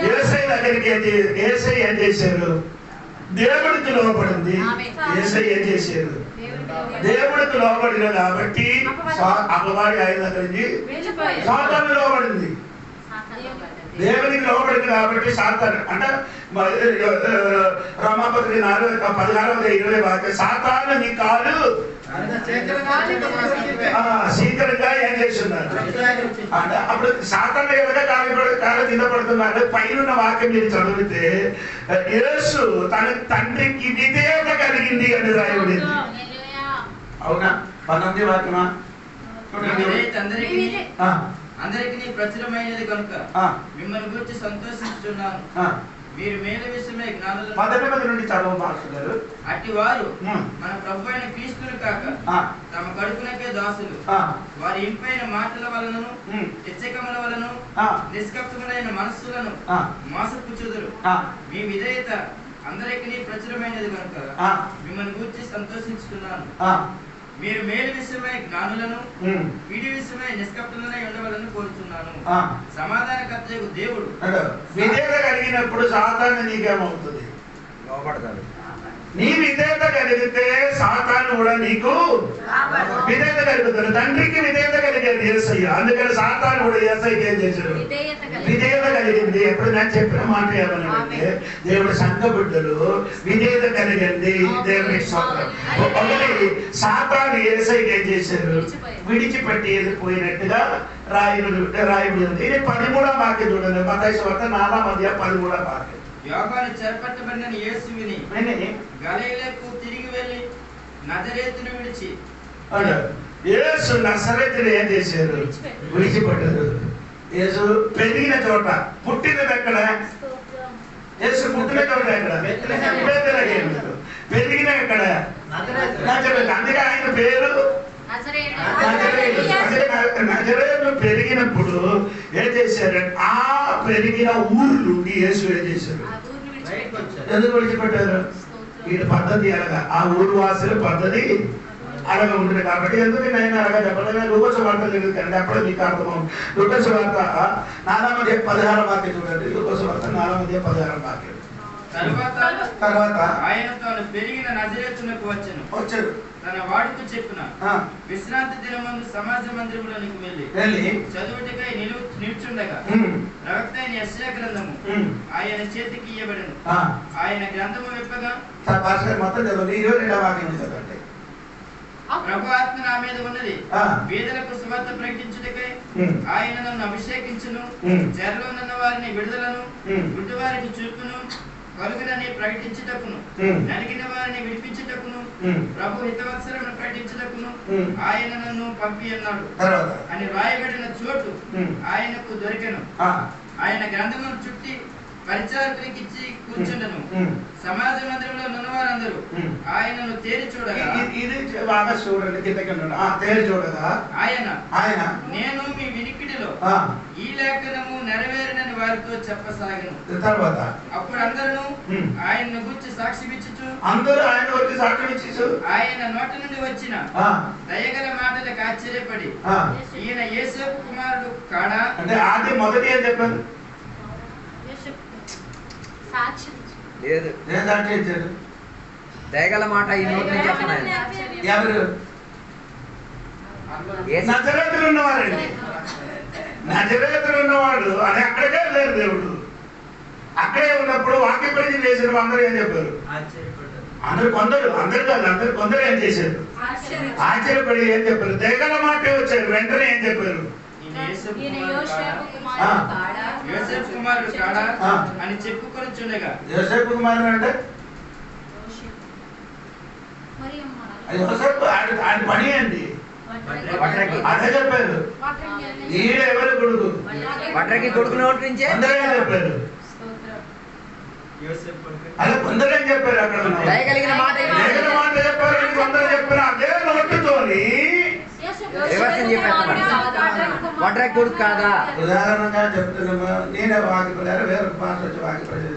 యేసయ్య దగ్గరికి యేసయ్య ఏం చేశారు, దేవుడికి లోపడింది. యేసయ్య ఏం చేశారు, దేవుడికి లోబడిన కాబట్టి అపవాది ఆయన దగ్గర నుంచి సాతాను లోబడింది. దేవునికి లోబడింది కాబట్టి సాతాను అంటే రామపత్రిక 4:16-20 వాక్యం, సాతాను నీ కాలు శీఘ్రంగా ఏం చేస్తున్నారు అంటే అప్పుడు సాతాను ఎలాగా కాలు కింద పడుతున్నారు. పైన వాక్యం మీరు చదివితే యేసు తన తండ్రికి విధేయత కలిగింది అని రాయబడింది. అవునా? 19 వాక్యమా? అందరికి ప్రచురమైనది కనుక మిమ్మల్ని గురించి సంతోషిస్తున్నాను. మీరు మేలు విషయమే జ్ఞానులు. 18 నుండి చదవ మాస్టర్. అట్టి వారు మన ప్రభు అయిన క్రీస్తును కాక తమ కడుపునకే దాసులు, వారి ఇంపైన మాటల వలనను ఇచ్చకముల వలన నిష్కప్తములైన మనస్సులను మోసపుచ్చుదురు. మీ విధేయత అందరికి ప్రచురమైనది కనుక మిమ్మల్ని గురించి సంతోషించుతున్నాను. మీరు మేలు విషయమై జ్ఞానులను, వీడి విషయమై నిష్కప్తులనై ఉండవాలని కోరుతున్నాను. సమాధానకర్త దేవుడు విధేయత కలిగినప్పుడు సాతాను నీకేమవుతుంది, లోపడతాడు. నీ విధేయత కలిగితే సాతాను కూడా నీకు విధేయత కలుగుతాడు. తండ్రికి విధేయత కలిగేది యేసయ్య. అందుకని సాతాను కూడా యేసయ్యకి ఏం చేశాడు? విధేయత కలిగింది. ఎప్పుడు నేను చెప్పిన మాట ఏమన్నాడంటే, దేవుడు సంఘ బిడ్డలు విధేయత కలిగింది. దేవుడికి స్తోత్రం. ఒకటి సాతాను యేసయ్యకి ఏం చేశారు? విడిచిపెట్టి వెళ్ళిపోయినట్టుగా రాయబడి ఉంది. ఇది 13వ వాక్యం చూడండి. మత్తయి సువార్త 4వ అధ్యాయం 13వ వాక్యం. యోహాను చెరపట్టబడిన యేసు విని గలిలయకు తిరిగి వెళ్ళి నజరేతును విడిచి. యేసు నజరేతును ఏం చేశారు? విడిచిపెట్టారు. యేసు పెరిగిన చోట, పుట్టినది ఎక్కడ? యేసు పుట్టిన చోట ఎక్కడ? బెత్లెహేము. పెరిగిన ఎక్కడ? నజరేతు. అందుకే ఆయన పేరు నజరేతు. పెరిగినప్పుడు ఏం చేశారంటే ఆ పెరిగిన ఊరు నుండి యేసు ఏం చేశారు? ఎందుకు విడిచిపెట్టారు? వీటి పద్ధతి అలాగా, ఆ ఊరు వాసుల పద్ధతి అలాగే ఉంటుంది. కాబట్టి ఎందుకు నేను అలాగా చెప్పలేదు. లూకాసు వార్త లేదు కానీ అప్పుడే మీకు అర్థం. లూకాసు వార్త 4వ అధ్యాయం 16వ వాక్యం చూడండి. లూకాసు వార్త 4వ అధ్యాయం 16వ వాక్యం. తర్వాత ఆయన తాను పెరిగిన నజరేతునకు వచ్చాడు. తన వాడితో చెప్పిన విశ్రాంతి దినమందు సమాజ మందిరములోనికి వెళ్ళి చదువుటకై నిల్చుండగా ప్రవక్త అయిన యెషయా గ్రంథము ఆయన చేతికి ఇయ్యబడెను. ఆయన గ్రంథము విప్పగా మొత్తం చదవండి. 22వ వాక్యం చదవండి. ప్రభు ఆత్మ నా మీద ఉన్నది, పేదలకు సువార్త ప్రకటించుటకై ఆయన నన్ను అభిషేకించును, చెరలో ఉన్న వారిని విడుదలను, గుడ్డివారికి చూపును, కలుగునని ప్రకటించుటకును, నలిగిన వారిని విడిపించుటకును, ప్రభు హితవత్సరమును ప్రకటించుటకును ఆయన నన్ను పంపి అన్నాడు అని రాయబడిన చోటు ఆయనకు దొరికెను. ఆయన గ్రంథమును చుట్టి పరిచారకునికి ఇచ్చి కూర్చుండెను. సమాజ మందిరంలో ఉన్నవారందరూ ఆయనను తేరి చూడగా, ఇది బాగా చూడండి, తేరి చూడగా ఆయన నేను మీ వినికిడిలో ఈ లేఖనము నెరవేరనని వారితో చెప్పసాగను. తర్వాత అప్పుడు అందరూ ఆయన్ను గురించి సాక్ష్యమిచ్చుచు, అందరూ ఆయన వచ్చి సాక్ష్యం ఇచ్చు ఆయన నోట నుండి వచ్చిన దయగల మాటలకు ఆశ్చర్యపడి ఈయన యోసేపు కుమారుడు కాడా? అంటే ఆది మొదటి ఏం చెప్పారు? లేదు, నేను సాక్షి ఇచ్చారు. దయగల మాట ఈ నోటి నుంచి వస్తున్నాయి. ఎవరు? నజరేతులు ఉన్నవారండి. నజరేతులు ఉన్నవాడు అది అక్కడికే లేరు. దేవుడు అక్కడే ఉన్నప్పుడు వాక్య పరిచయం చేసిన అందరూ ఏం చెప్పారు? అందరు కొందరు ఏం చేశారు? ఆశ్చర్యపడి ఏం చెప్పారు? దయగల మాట వచ్చారు. వెంటనే ఏం చెప్పారు? యోసేపు కుమారుడు కాడా అని చెప్పుకొని చుండగా. యోసేపు కుమారుడు అంటే యోసేపు ఆయన పని అండి. అదే చెప్పారు. ఈడ ఎవరు కొడుకు? వడ్రకి కొడుకు నోటి నుంచే అందరూ చెప్పారు. అలా కొందరు ఏం చెప్పారు? అక్కడ దయగలిగిన మాట చెప్పారు. కొందరు చెప్పారు. అదే నోటితోని వడ్రకి కొడుకు కాదా? ఉదాహరణగా చెప్తున్నామా, నేనే వాక్యపడారు, వేరొక పాస్ వచ్చి వాక్య ప్రజలు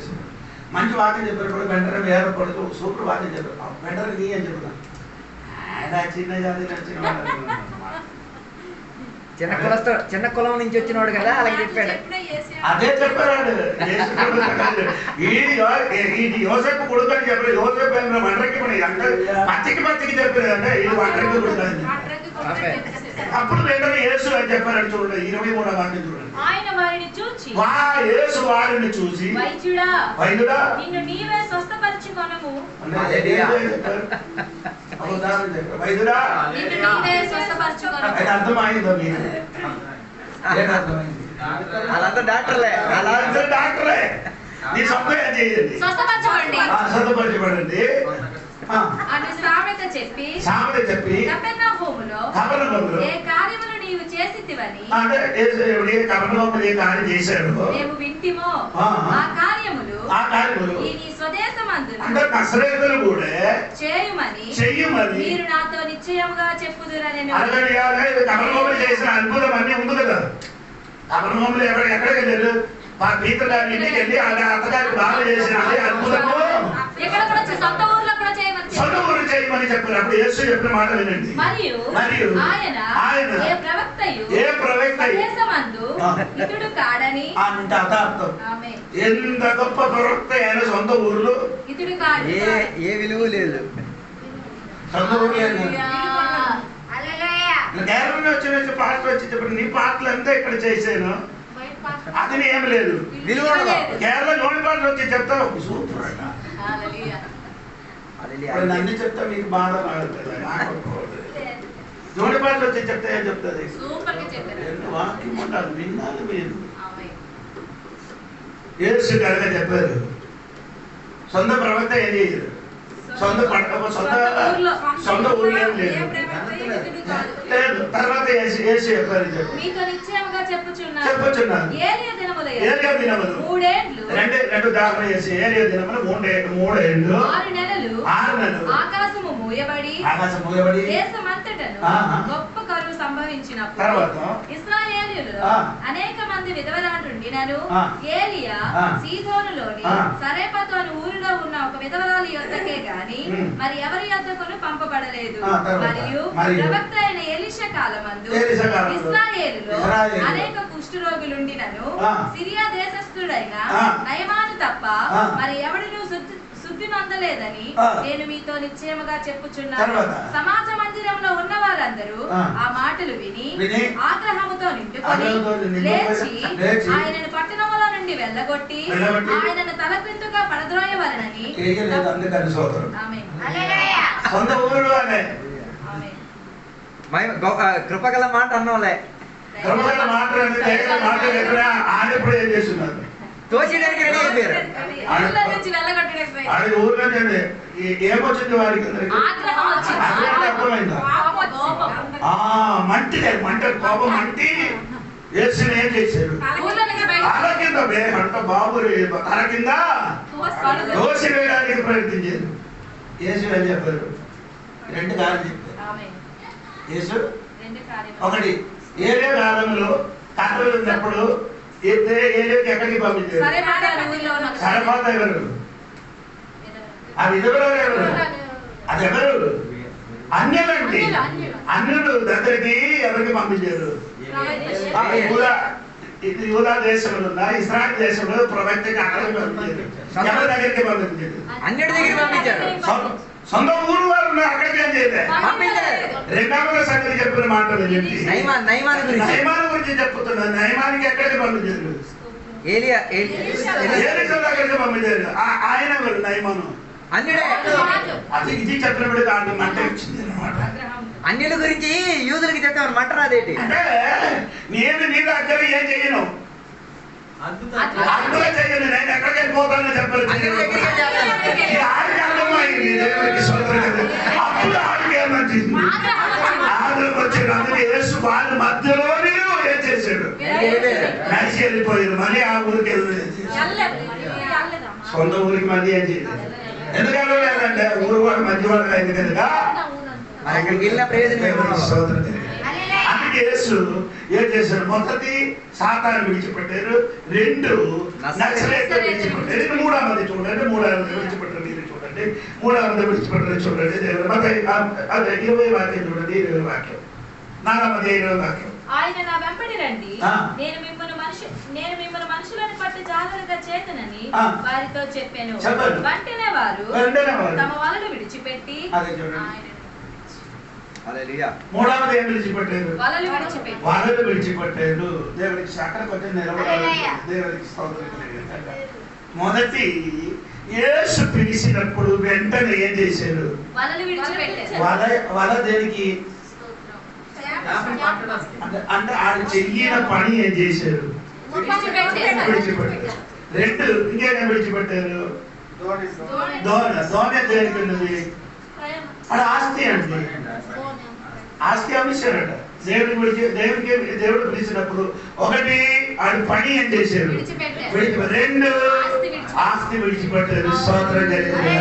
మంచి వాక్యం చెప్పినప్పుడు వెంటనే వేరే కొడుకు సూపర్ వాక్యం చెప్పారు. వెంటనే నీ అని చెప్తున్నా. ఆయన చిన్న జాతి చిన్న కులం నుంచి వచ్చినవాడు కదా, అలాగే చెప్పాడు. అదే చెప్పాడు. ఇది యోసేపు కొడుకు అని చెప్పారు. యోసేపు వంటకి పచ్చికి చెప్పారు అంటే ఇది వంటకి కొడుకు. అప్పుడు వెంటనే యేసు అని చెప్పారని చూడండి. 23వ వాక్యం చూడండి. యేసు వారిని చూసి వైద్యుడా నిన్ను నీవే స్వస్థపరచుకొనుము. వైద్యుడా స్వస్థపరచుకొనుము. అర్థమైందో మీరు? వాళ్ళంతా డాక్టర్లే. డాక్టరే. నీ సొంతం చేయండి. స్వస్థపరచబడండి సామెత చెప్పి కపెర్నహూములో ఏ కార్యములు నీవు చేసితివని ఏ కార్యం చేశాడు మేము వింటిమో ఆ కార్యములు ఈ నీ స్వదేశమందున నజరేతులు కూడా చేయుమని మీరు నాతో నిశ్చయముగా చెప్పుదురని. కపెర్నహూములో చేసిన అద్భుతం అన్ని ఉంది కదా. కపెర్నహూములో ఎక్కడికి వెళ్ళారు? పీతర్ గారి ఇంటికి వెళ్ళి అత్తగారికి బాగా చేసిన అద్భుతము సొంత ఊరు చేయమని చెప్పారు. అప్పుడు యేసు చెప్పిన మాట వినండి. మరియు ఆయన ఏ ప్రవక్తయు ఇతడు కాడని అంటే అర్థం. ఎంత గొప్ప ప్రవక్త ఆయన సొంత ఊర్లో ఇతడు ఏ విలువ లేదు. సొంత ఊళ్ళో కేరళ వచ్చి పాటలు వచ్చి చెప్పండి, నీ పాటలు అంతా ఇక్కడ చేశాను, అది ఏం లేదు, విలువ ఉండదు. కేరళ జోడి పాటలు వచ్చి చెప్తావు సూపర్ అన్న, అన్ని చెప్తా మీకు బాధ జోడి పాటలు వచ్చి చెప్తే ఏం చెప్తుంది, వాక్యం ఉండాలి, విన్నాను మీరు. యేసు గారుగా చెప్పారు, సొంత ప్రవక్త ఏం చేయరు, సొంత సొంత ఊళ్ళో ఏం లేదు. తర్వాత యేసు చెప్పారు, చెప్పుచున్నాను ఏలియా దినములు రెండు దాఖలు చేసి ఏలియా దినములు 3 ఏళ్ళు 6 నెలలు ఆకాశము మూయబడి దేశమంతటను గొప్ప కరువు సంభవించినప్పుడు తర్వాత ఇశ్రాయేలీయులలో అనేక మంది విధవరాలుండినను ఏలియా సీదోనులోని సరేపతు అను ఊరిలో ఉన్న ఒక విధవరాలి యొద్దకే గాని మరి ఎవరి యొద్దకును పంపబడలేదు. మరియు ప్రవక్త అయిన ఎలీషా కాలమందు ఇశ్రాయేలులో అనేక కుష్ఠరోగులుండినను సిరియా దేశస్థుడైన నయమాను తప్ప మరి ఎవడును శుద్ధి నొందలేదని నేను మీతో నిశ్చయముగా చెప్పుచున్నాను. సమాజ మందిరంలో ఉన్న వారందరూ ఆ మాటలు విని ఆగ్రహముతో నిండుకొని లేచి ఆయనను పట్టణములో నుండి వెళ్ళగొట్టి ఆయనను తల క్రిందుగా పడద్రోయవలనని కృపగల మాట అన్నోలే, తోసేయడానికి రెడీ అయిపోయారు. ఏమొచ్చింది వారికి, మంట కోపం అంటి యేసుని ఏం చేశారు, తల కింద అంట బాబు తల కింద దోషి వేయడానికి ప్రయత్నించారు. యేసు ఏం చెప్పారు, 2 కార్యాలు చెప్పారు. యేసు ఒకటి ఏలియా కాలంలో కర్రలు ఉన్నప్పుడు ఏలియాకి ఎక్కడికి పంపించారు, సరఫాత ఎవరు, ఆ విధవరాలు ఎవరు, అది ఎవరు, అన్యులండి, అన్యులు దగ్గరికి ఎవరికి పంపించారు, యూదా దేశంలో ఉన్న ఇశ్రాయేలు దేశంలో ప్రవక్తకి అక్కడికి పంపించారు. ఎవరి దగ్గరికి పంపించారు, అన్యుడి దగ్గరికి పంపించారు. సొంత ఊరు వారు ఉన్నారు, అక్కడికి ఏం చేయలేదు. రెండవ సంగతి చెప్పిన మాటలు చెప్పి నయమాను గురించి చెప్తున్నారు. నయమానికి ఎక్కడికి పంపించారు, ఎలీషా దగ్గరికి పంపించారు. ఆయన ఎవరు, నయమాను అన్యుడే. అది ఇది చెప్పినప్పుడు దాంట్లో మంట వచ్చింది అనమాట. అన్యుల గురించి యూదులకి చెప్తామని మంట రాదేటి అంటే నేను నీ దగ్గర ఏం చేయను, అందులో చేయను, నేను ఎక్కడికి వెళ్ళిపోతానని చెప్పారు. అప్పుడు ఆడికి ఏమంటుంది, ఆదులకు వచ్చాడు. అందుకే యేసు వాళ్ళ మధ్యలోనే ఏం చేశాడు, నడిచి వెళ్ళిపోయారు. మళ్ళీ ఆ ఊరికి వెళ్ళలేదు, సొంత ఊరికి మళ్ళీ ఏం చేయలేదు. ఎందుకంటే లేదంటే ఊరు వాడు మంచి వాడు అయింది కనుక అక్కడికి వెళ్ళిన ప్రయోజనం. అందుకే యేసు ఏం చేశారు, మొదటి సాతాను విడిచిపెట్టారు, 2 నజరేతు విడిచిపెట్టారు, 3వది చూడండి, 3వది విడిచిపెట్టారు. మీరు చూడండి, 3వది విడిచిపెట్టారు చూడండి. అదే 20 వాక్యం చూడండి, 20 వాక్యం, 4వది 20 వాక్యం. ఆయన నా వెంబడి రండి, నేను మిమ్మల్ని మనుషులను పట్టి జాగ్రత్తగా చేతనని వారితో చెప్పాను. వెంటనే వారు తమ వలలు విడిచిపెట్టి 3వది ఏం విడిచిపెట్టారు, వలలు విడిచిపెట్టారు. దేవుడికి అక్కడ కొంచెం నిలబడాలి, దేవుడికి స్తోత్రం. మొదటి యేసు పిలిచినప్పుడు వెంటనే ఏం చేశారు, వల దేనికి అంటే ఆయన చెయ్యిన పని ఏం చేశారు, విడిచిపెట్టారు. 2 ఇంకేనా విడిచిపెట్టారు, దోణ దేనికి ఉన్నది, అది ఆస్తి అండి, ఆస్తి అమిషారట. దేవుడు పిలిచినప్పుడు 1 ఆయన పని ఏం చేశారు, 2 ఆస్తి విడిచిపెట్టారు. స్తోత్రం కలిగింది.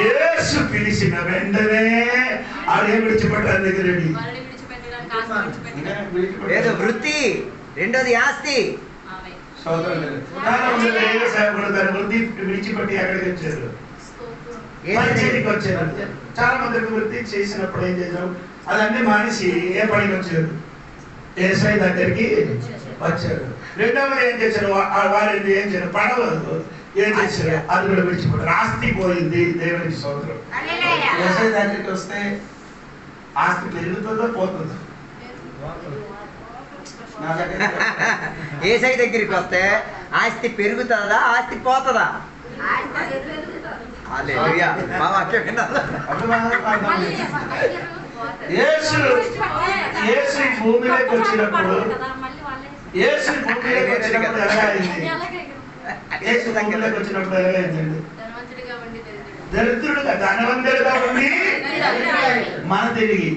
యేసు పిలిచిన వెంటనే ఆయన విడిచిపెట్టారు దగ్గరండి, వృత్తి, 2వది ఆస్తి. వృత్తి విడిచిపెట్టి ఎక్కడికి వచ్చారు, పరిచర్యకి వచ్చారు. చాలా మందికి వృత్తి చేసినప్పుడు ఏం చేశారు, అదన్నీ మానేసి ఏ పనికి వచ్చారు, యేసయ్య దగ్గరికి వచ్చారు. 2వది ఏం చేశారు, వారు ఏం చేశారు, పడవలు ఏం చేశారు? అది కూడా విడిచిపోయారు. ఆస్తి పోయింది. దేవునికి స్తోత్రం. యేసయ్య దగ్గరికి వస్తే ఆస్తి పెరుగుతుందా పోతుందా? యేసయ్య దగ్గరికి వస్తే ఆస్తి పెరుగుతుందా ఆస్తి పోతుందా? హల్లెలూయా. మా వాక్యం విన్నారా? యేసు భూమిలోకి వచ్చినప్పుడు ఎలా అయింది? యేసు భూమిలోకి వచ్చినప్పుడు ఎలా అయిందండి? దరిద్రుడుగా ధనవంతుడుగా ఉండి మన తిరిగి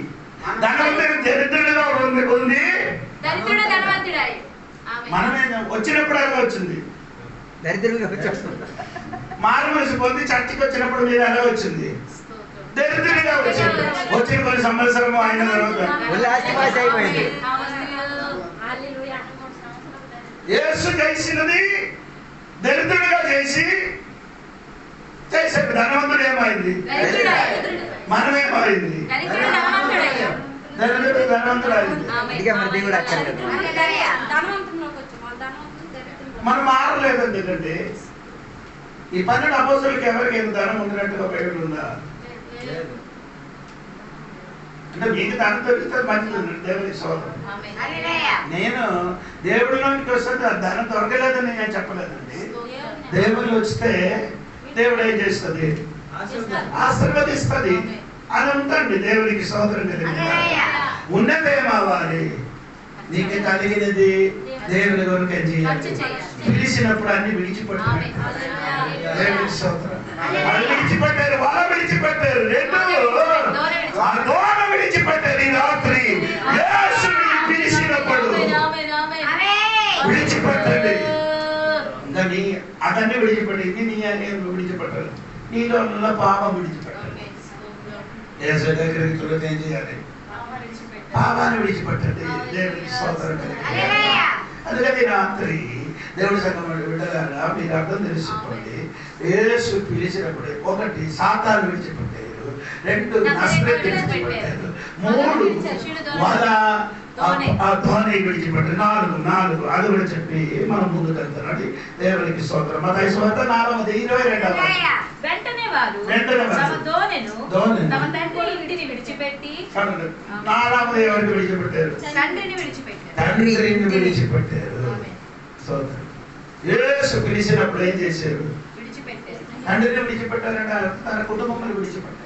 ధనవంతుడు దరిద్రుడుగా ఉంది మనమే వచ్చినప్పుడు ఎలా వచ్చింది? దరిద్రుడిగా వచ్చేస్తుంది. మారు మనసు పొంది చర్చికి వచ్చినప్పుడు మీరు ఎలా వచ్చింది? దరిద్రుడిగా వచ్చింది. వచ్చిన కొన్ని సంవత్సరము అయిన తర్వాత అయిపోయింది. యేసు చేసినది దరిద్రుడిగా చేసాడు. ధనవంతుడు ఏమైంది? మనమేమైంది? దరిద్రుడు ధనవంతుడు అయింది. మనం మారలేదండి. ఎందుకంటే ఈ 12 అపోస్తలులకు ఎవరికి ఏం ధనం ఉండినట్టుగా బైబిల్ ఉందా? అంటే మీకు ధనం దొరికితే మంచిది. దేవునికి స్తోత్రం. నేను దేవుడిలోనికి వస్తే ధనం దొరకలేదని నేను చెప్పలేదండి. దేవుళ్ళు వస్తే దేవుడు ఏం చేస్తుంది? ఆశీర్వదిస్తుంది. అది ఉంటుంది. దేవునికి స్తోత్రం కలిగింది. ఉన్నదేమవ్వాలి? నీకు కలిగినది దేవుని కొరకు ఏం చేయాలి? పిలిచినప్పుడు అన్ని విడిచిపెట్టారు. దేవునికి స్తోత్రం. వాళ్ళు విడిచిపెట్టారు. వాళ్ళు విడిచిపెట్టారు. విడిచిపెట్టారు. ఈ రాత్రి పిలిచినప్పుడు విడిచిపెట్టండి. దాన్ని అదన్నీ విడిచిపెట్టి నీ విడిచిపెట్టాలి. నీలో ఉన్న పాపం విడిచిపెట్టాలి. యేసు దగ్గరికి తులసి ఏం చేయాలి? పాపాన్ని విడిచిపెట్టండి. దేవునికి స్తోత్రం కలిగింది. అందుకని రాత్రి దేవుడి సంఘం విడలాగా మీరు అర్థం తెలుసుకోండి. యేసు పిలిచినప్పుడు 1 సాతాను విడిచిపెట్టారు, 2 నజరేతు విడిచిపెట్టారు, 3 వల ధ్వని విడిచిపెట్టారు, 4 అది కూడా చెప్పి మనం ముందుకు వెళ్తారండి. దేవునికి స్తోత్రం. మత్తయి సువార్త 4:22. వెంటనే వారు తమ తండ్రి ఇంటిని విడిచిపెట్టి 4 ఎవరికి విడిచిపెట్టారు? తండ్రిని విడిచిపెట్టారు. యేసు పిలిచినప్పుడు ఏం చేశారు? తండ్రిని విడిచిపెట్టారంటే తన కుటుంబాన్ని విడిచిపెట్టారు.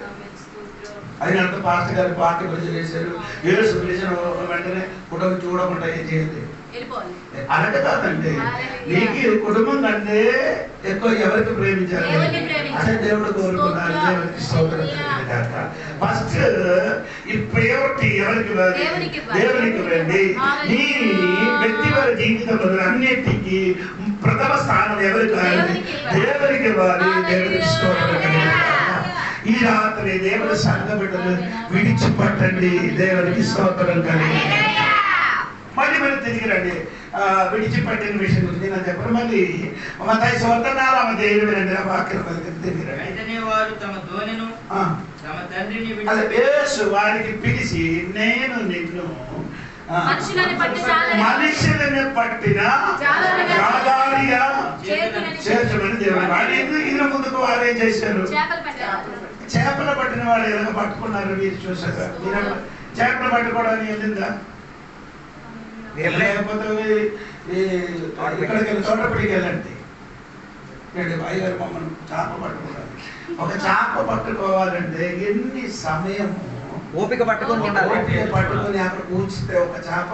అది అంత పాస్టర్ గారి పార్టీ గురించి చేశారు. యేసు పిలిచిన వెంటనే కుటుంబం చూడకుండా ఏం చేయాలి? అలాగే కాదండి. నీకు కుటుంబం కంటే ఎక్కువ ఎవరికి ప్రేమించాలి? అదే దేవుడు కోరుకున్నారు. దేవుడికి స్తోత్రం కాక. ఫస్ట్ ఈ ప్రయారిటీ ఎవరికి ఇవ్వాలి? దేవునికి ఇవ్వండి. నీ వ్యక్తిగత జీవితంలో అన్నిటికీ ప్రథమ స్థానం ఎవరికి ఇవ్వాలి? దేవునికి ఇవ్వాలి. దేవుడికి స్తోత్రం కాక. ఈ రాత్రి దేవుడి సంఘ బిడ్డలు విడిచిపెట్టండి. దేవుడికి స్తోత్రం కలిగి మళ్ళీ మనం తిరిగి రండి. విడిచిపెట్టిన విషయం గురించి నేను చెప్పను. మళ్ళీ మత్తయి సువార్త 4:22 వాక్యం తిరిగి రండి. యేసు వారికి పిలిచి నేను నిన్ను మనుషులని పట్టిన జాగారిగా చేర్చమని దేవుడు. ఈయన ముందుకు వారు ఏం చేశారు? చేపలు పట్టిన వాడు ఎలా పట్టుకున్నారు మీరు చూసారా? చేపలు పట్టుకోవడానికి వెళ్ళిందా? లేకపోతే ఇక్కడికి వెళ్ళి తోటపడికి వెళ్ళండి. అయ్యారు మమ్మల్ని చేప పట్టుకోవాలి. ఒక చేప పట్టుకోవాలంటే ఎన్ని సమయము ఓపిక పట్టుకొని పట్టుకొని అక్కడ కూర్చితే ఒక చేప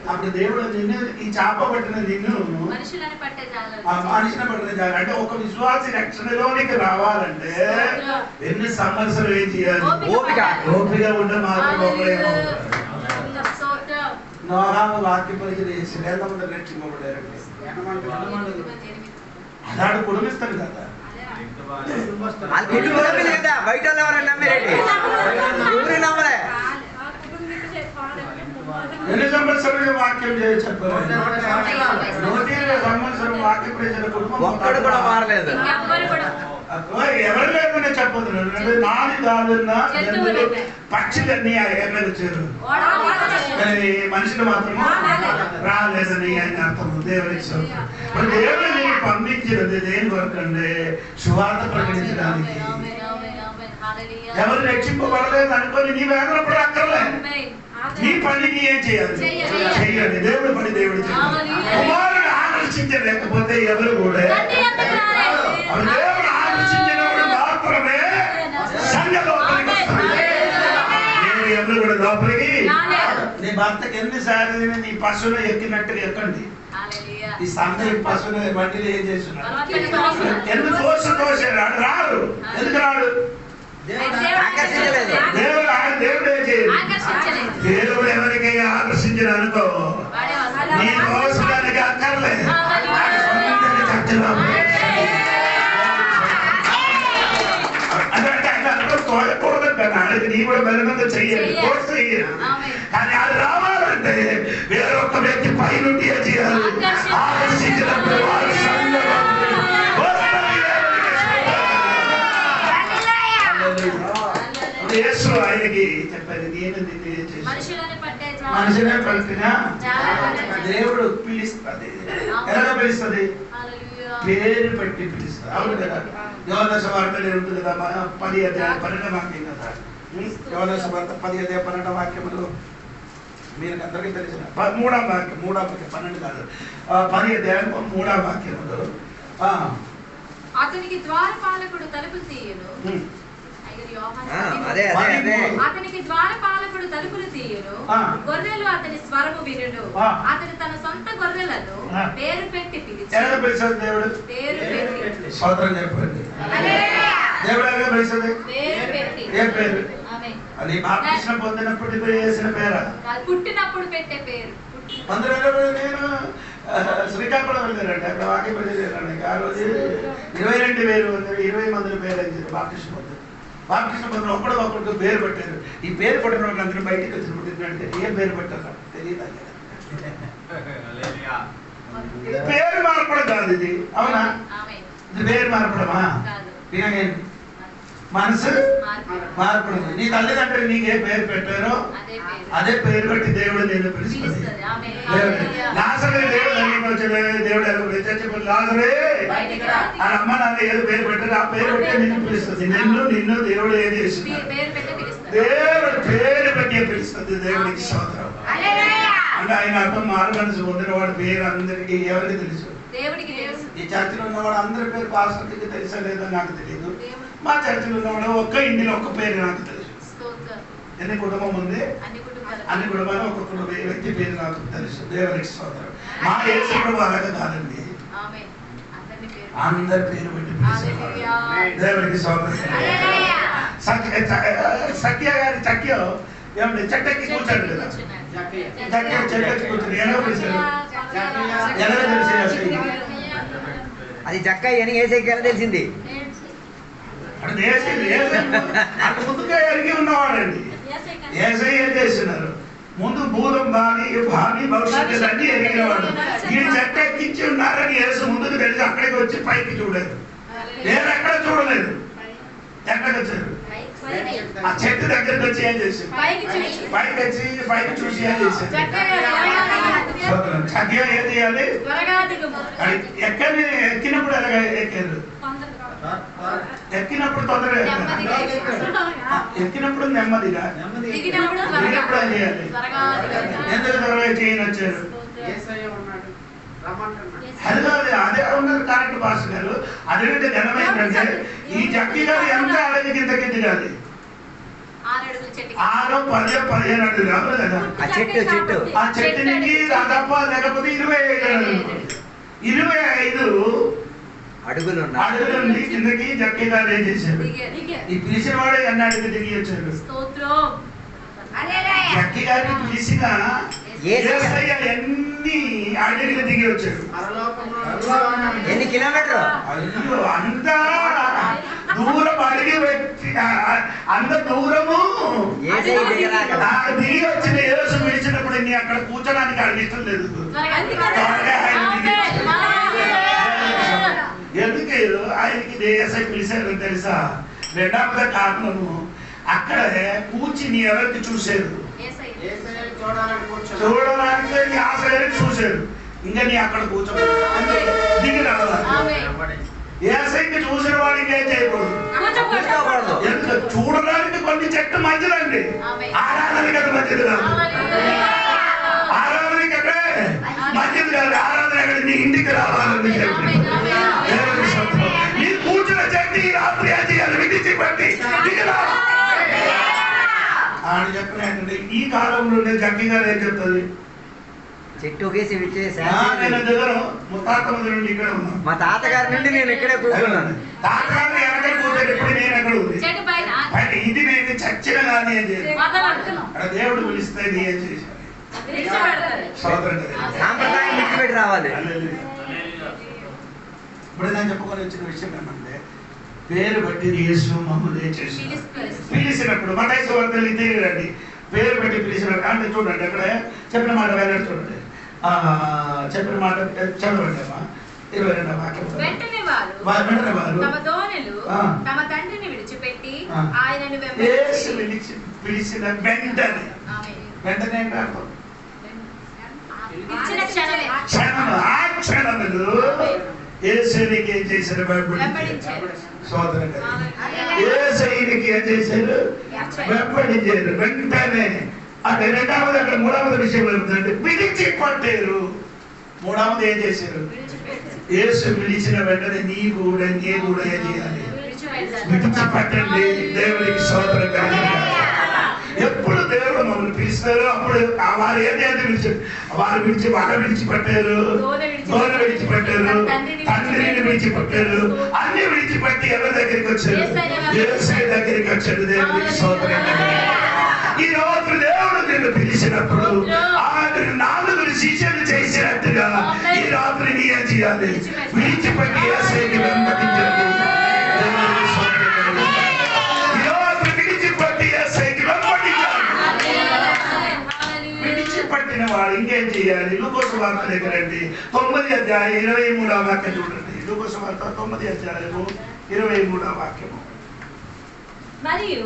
అప్పుడు దేవుడు నిన్ను ఈ చేప పట్టిన నిన్ను మనిషిని పట్టిన చాలు. అంటే ఒక విశ్వాసి రక్షణలోనికి రావాలంటే ఎన్ని సంవత్సరాలు ఏం చేయాలి? ఓపిక ఉంటే మాత్రం నోహాము వాక్య పరిచయం చేసి వేదమంది రక్షింపబడారండి. అలాంటి కుటుంబిస్తాడు కదా. బయట ఎవరైనా నమ్మేరండి? నమ్మలే. ఎన్ని సంవత్సరాలు వాక్యం చెప్పారు? 120 సంవత్సరం వాక్య ప్రజల కుటుంబం ఒక్కడు కూడా మారలేదు. ఎవరు లేకుండా చెప్పబోతున్నారు. 4 కాదున్న పక్షులన్నీ ఎర్రగా చేరు, మనుషులు మాత్రం రాలేదని ఆయన అర్థం. దేవుడికి దేవుడిని పంపించినది దేని వరకు అంటే సువార్త ప్రకటించడానికి. ఎవరు రక్షింపబడలేదు అనుకోని నీ వేదన కూడా అక్కర్లేదు. నీ పని నీ ఏం చేయాలి? చెయ్యాలి. దేవుడి పని దేవుడు చేయాలి. కుమారుడు ఆకర్షించలేకపోతే ఎవరు కూడా దేవుడు ఆకర్షించినప్పుడు మాత్రమే సంఘ లోపలికి వస్తాడు. ఎవరు కూడా లోపలికి. నీ భర్తకి ఎన్నిసార్లు నీ పశువులు ఎక్కినట్టుగా ఎక్కండి. ఈ సంఘ పశువులు బండిలు ఏం చేస్తున్నారు? ఎందుకు తోసాడు? రాడు. ఎందుకు రాడు? దేవుడు ఏం చేయదు. దేవుడు ఎవరికైనా ఆకర్షించిన అనుకో నీ కోసడానికి అక్కర్లేదు. అంటే ఆయన అందరూ తోయకూడదు కదా, ఆయనకి నీ కూడా బలమంగా చెయ్యాలి, కానీ అది రావాలంటే వేరొక వ్యక్తి పైనుండి ఏం చేయాలి? ఆకర్షించినప్పుడు వారి యేసు ఆయనకి చెప్పారు, మనుషులే పట్టినా దేవుడు పిలుస్తుంది. ఎలా పిలుస్తుంది? పేరు పెట్టి పిలుస్తుంది. అవును కదా. యోహాను సువార్తలో ఉంటుంది కదా, 10:12 వాక్యం కదా. యోహాను సువార్త 10:12 వాక్యములు మీరు అందరికీ తెలిసిన 3వ వాక్యం, 12 కాదు, 10:3 వాక్యములు. అతనికి ద్వారపాలకుడు తలుపులు తీయను. అతనికి ద్వారపాలకుడు తలుపులు తీయను. గొర్రెలు అతని స్వరము వినును. అతను తన సొంత గొర్రెలను పేరు పెట్టి పిలిచాడు. దేవుడు పేరు పెట్టి స్తోత్రం చెప్పండి. దేవుడు ఎలా పిలుస్తుంది? పేరు పెట్టి. ఏ పేరు? అది బాప్తిస్మం పొందినప్పుడు వేసిన పేరా? పుట్టినప్పుడు పెట్టే పేరు. నేను శ్రీకాకుళం వెళ్ళారంటే అక్కడ వాక్యం వెళ్ళారండి. ఆ రోజు 22,000 మంది పేరు అయింది బాప్తిస్మం. బాప్తిస్మం పొందిన ఒకడు పేరు పెట్టారు. ఈ పేరు పట్టిన వాళ్ళు అందరూ బయటికి వచ్చినప్పుడు ఏ పేరు పెట్టారు తెలియదు. పేరు మార్పడం కాదు ఇది. అవునా? ఇది పేరు మార్పడమా? మనసు మార్పడదు. నీ తల్లిదండ్రులు నీకు ఏ పేరు పెట్టారో అదే పేరు బట్టి దేవుడు నేను పిలుస్తుంది. దేవుడు లాజరే ఆ అమ్మ నాన్న ఏదో పేరు పెట్టారు, ఆ పేరు పెట్టి నిన్ను పిలుస్తుంది. నిన్ను దేవుడు ఏం చేస్తుంది? దేవుడు పేరు పెట్టి పిలుస్తుంది. దేవుడికి స్తోత్రం. అంటే ఆయన అర్థం మారు మనసు పొందిన వాడి పేరు అందరికి ఎవరికి తెలుసు? ఈ చర్చిలో ఉన్నవాడు అందరి పేరు పాస్టర్కి తెలుసా లేదో నాకు తెలియదు. మా చర్చిలో ఉన్నవాడు ఒక్క ఇంటిలో ఒక్క పేరు నాకు తెలుసు. ఎన్ని కుటుంబం ఉంది? అన్ని కుటుంబాలు ఒక్కొక్క వ్యక్తి పేరు నాకు తెలుసు. దేవునికి స్తోత్రం. మా యేసు ప్రభు అలాగే కాదండి, అందరి పేరు పెట్టి దేవునికి స్తోత్రం. సత్య గారి చక్యం ఏమంటే చెట్టెక్కి కూర్చాడు కదా, చెట్టెక్కి కూర్చొని ఎలా పిలిచాడు? ఎలా తెలిసి అది జక్క అని ఏసైకి ఎలా తెలిసింది? ముందుగా ఎరిగి ఉన్నవాడండి. ఏసై ఏం చేస్తున్నారు? ముందు భూతం భావి భవిష్యత్తు అన్ని ఎరిగినవాడు. ఈ చెట్టు ఎక్కించి ఉన్నారని యేసు ముందుకు తెలిసి అక్కడికి వచ్చి పైకి చూడలేదు. నేను ఎక్కడ చూడలేదు. ఎక్కడికి వచ్చారు? ఆ చెట్టు దగ్గరికి వచ్చి ఏం చేశారు? పైకి చూసి ఏం చేశారు? చక్కగా ఏం చేయాలి? ఎక్కినప్పుడు ఎలాగ ఎక్కారు? ఎక్కినప్పుడు తొందరగా ఎక్కినప్పుడు నెమ్మదిగా దిగినప్పుడు ఏం చేయాలి? ఎందుకు త్వరగా చేయని వచ్చారు? అదే ఉన్నారు కరెక్ట్ భాష గారు. అదేంటే ఘనమైందంటే ఈ జక్కి గారు ఎంత అడవి కిందకి దిగాలి? 6, 10, 15 అడుగులు కావాలి కదా. ఆ చెట్టు నుంచి దాదాపు లేకపోతే 25 అడుగులు నుండి కిందకి జక్కి గారు ఏం చేశారు? ఈ పిలిచిన వాడే ఎన్ని అడుగులు దిగి వచ్చారు? జక్కి గారిని పిలిచిన ఎన్ని అడుగులు దిగి వచ్చారు? ఎన్ని కిలోమీటర్లు? అయ్యో, అంత దూరం అడిగి వ్యక్తి, అంత దూరము దిగి వచ్చిన యేసు పిలిచినప్పుడు నీ అక్కడ కూర్చోడానికి ఆయనకి ఇష్టం లేదు. ఎందుకు ఆయనకి ఏసై పిలిచారు తెలుసా? రెండవ కారణము అక్కడ కూర్చుని ఎవరికి చూశారు? చూడడానికి నీ ఆశయాన్ని చూశారు. ఇంకా నీ అక్కడ కూర్చో దిగి రావాలి. అవ్వకూడదు. చూడడానికి కొన్ని చెట్టు మంచిదండి, ఆరాధనకి అది మంచిది కాదు. ఆరాధనకి అంటే మంచిది కాదు. ఆరాధన ఎక్కడ నీ ఇంటికి రావాలని చెప్పి నీ కూర్చున్న చెట్టు ఈ రాత్రి చేయాలి విడిచిపెట్టి అని చెప్పిన ఈ కాలంలో గట్టిగా ఏం చెప్తుంది చెట్టు ఒకేసి నేను దగ్గర ముత్తాత నుండి ఇక్కడ ఉన్నాను. మా తాతగారి నుండి నేను ఇక్కడే కూర్చున్నాను. తాతగారు ఎక్కడ కూర్చొని ఇప్పుడు నేను ఎక్కడ ఉంది ఇది నేను చచ్చిన కానీ ఏం చేయాలి దేవుడు పిలిస్తే ఏం చేశాను సాంప్రదాయం విడిచిపెట్టి రావాలి. ఇప్పుడు నేను చెప్పుకొని వచ్చిన విషయం ఏమంటే పేరు బట్టి యేసు మమ్మల్ని ఏం చేసి పిలిచినప్పుడు మత్తయి సువార్తలో తిరిగిరండి పేరు పెట్టి పిలిచినప్పుడు అంటే చూడండి అక్కడ చెప్పిన మాట వెళ్ళాడు చూడండి చెప్పిన మాట చదవండి అమ్మా 22వ వాక్యం. వెంటనే వారు తమ దోణెలు తమ తండ్రిని విడిచిపెట్టి ఆయనను వెంబడించి పిలిచిన వెంటనే వెంటనే క్షణములు యేసునికి ఏం చేశారు సోదరుడు యేసునికి ఏం చేశారు వెంబడించారు వెంటనే. అంటే రెండవది అక్కడ మూడవది విషయం ఏమిటంటే విడిచిపట్టారు. మూడవది ఏం చేశారు యేసు పిలిచిన వెంటనే నీ కూడా ఏం చేయాలి విడిచిపట్టండి. దేవునికి స్తోత్రం కలుగును. ఎప్పుడు దేవుడు మమ్మల్ని పిలుస్తారో అప్పుడు వారు ఏదైతే పిలిచారు వారు విడిచిపెట్టారు, దోణ విడిచిపెట్టారు, తండ్రిని విడిచిపెట్టారు, అన్ని విడిచిపెట్టి ఎవరి దగ్గరికి వచ్చారు యేసయ్య దగ్గరికి వచ్చారు. దేవునికి స్తోత్రం. ఈ రోజు దేవుడు నిన్ను పిలిచినప్పుడు ఆయన 4 శిష్యులు చేసినట్టుగా ఈ రాత్రి నీ ఏం చేయాలి విడిచిపెట్టి యేసయ్యకి వెంబడించండి. విడిచిపట్టిన వాడు ఇంకేం చేయాలి? లూకోసు వార్త దగ్గరండి 9వ అధ్యాయం 23వ వాక్యం చూడండి. లూకోసు వార్త 9వ అధ్యాయము 23వ వాక్యము. మరియు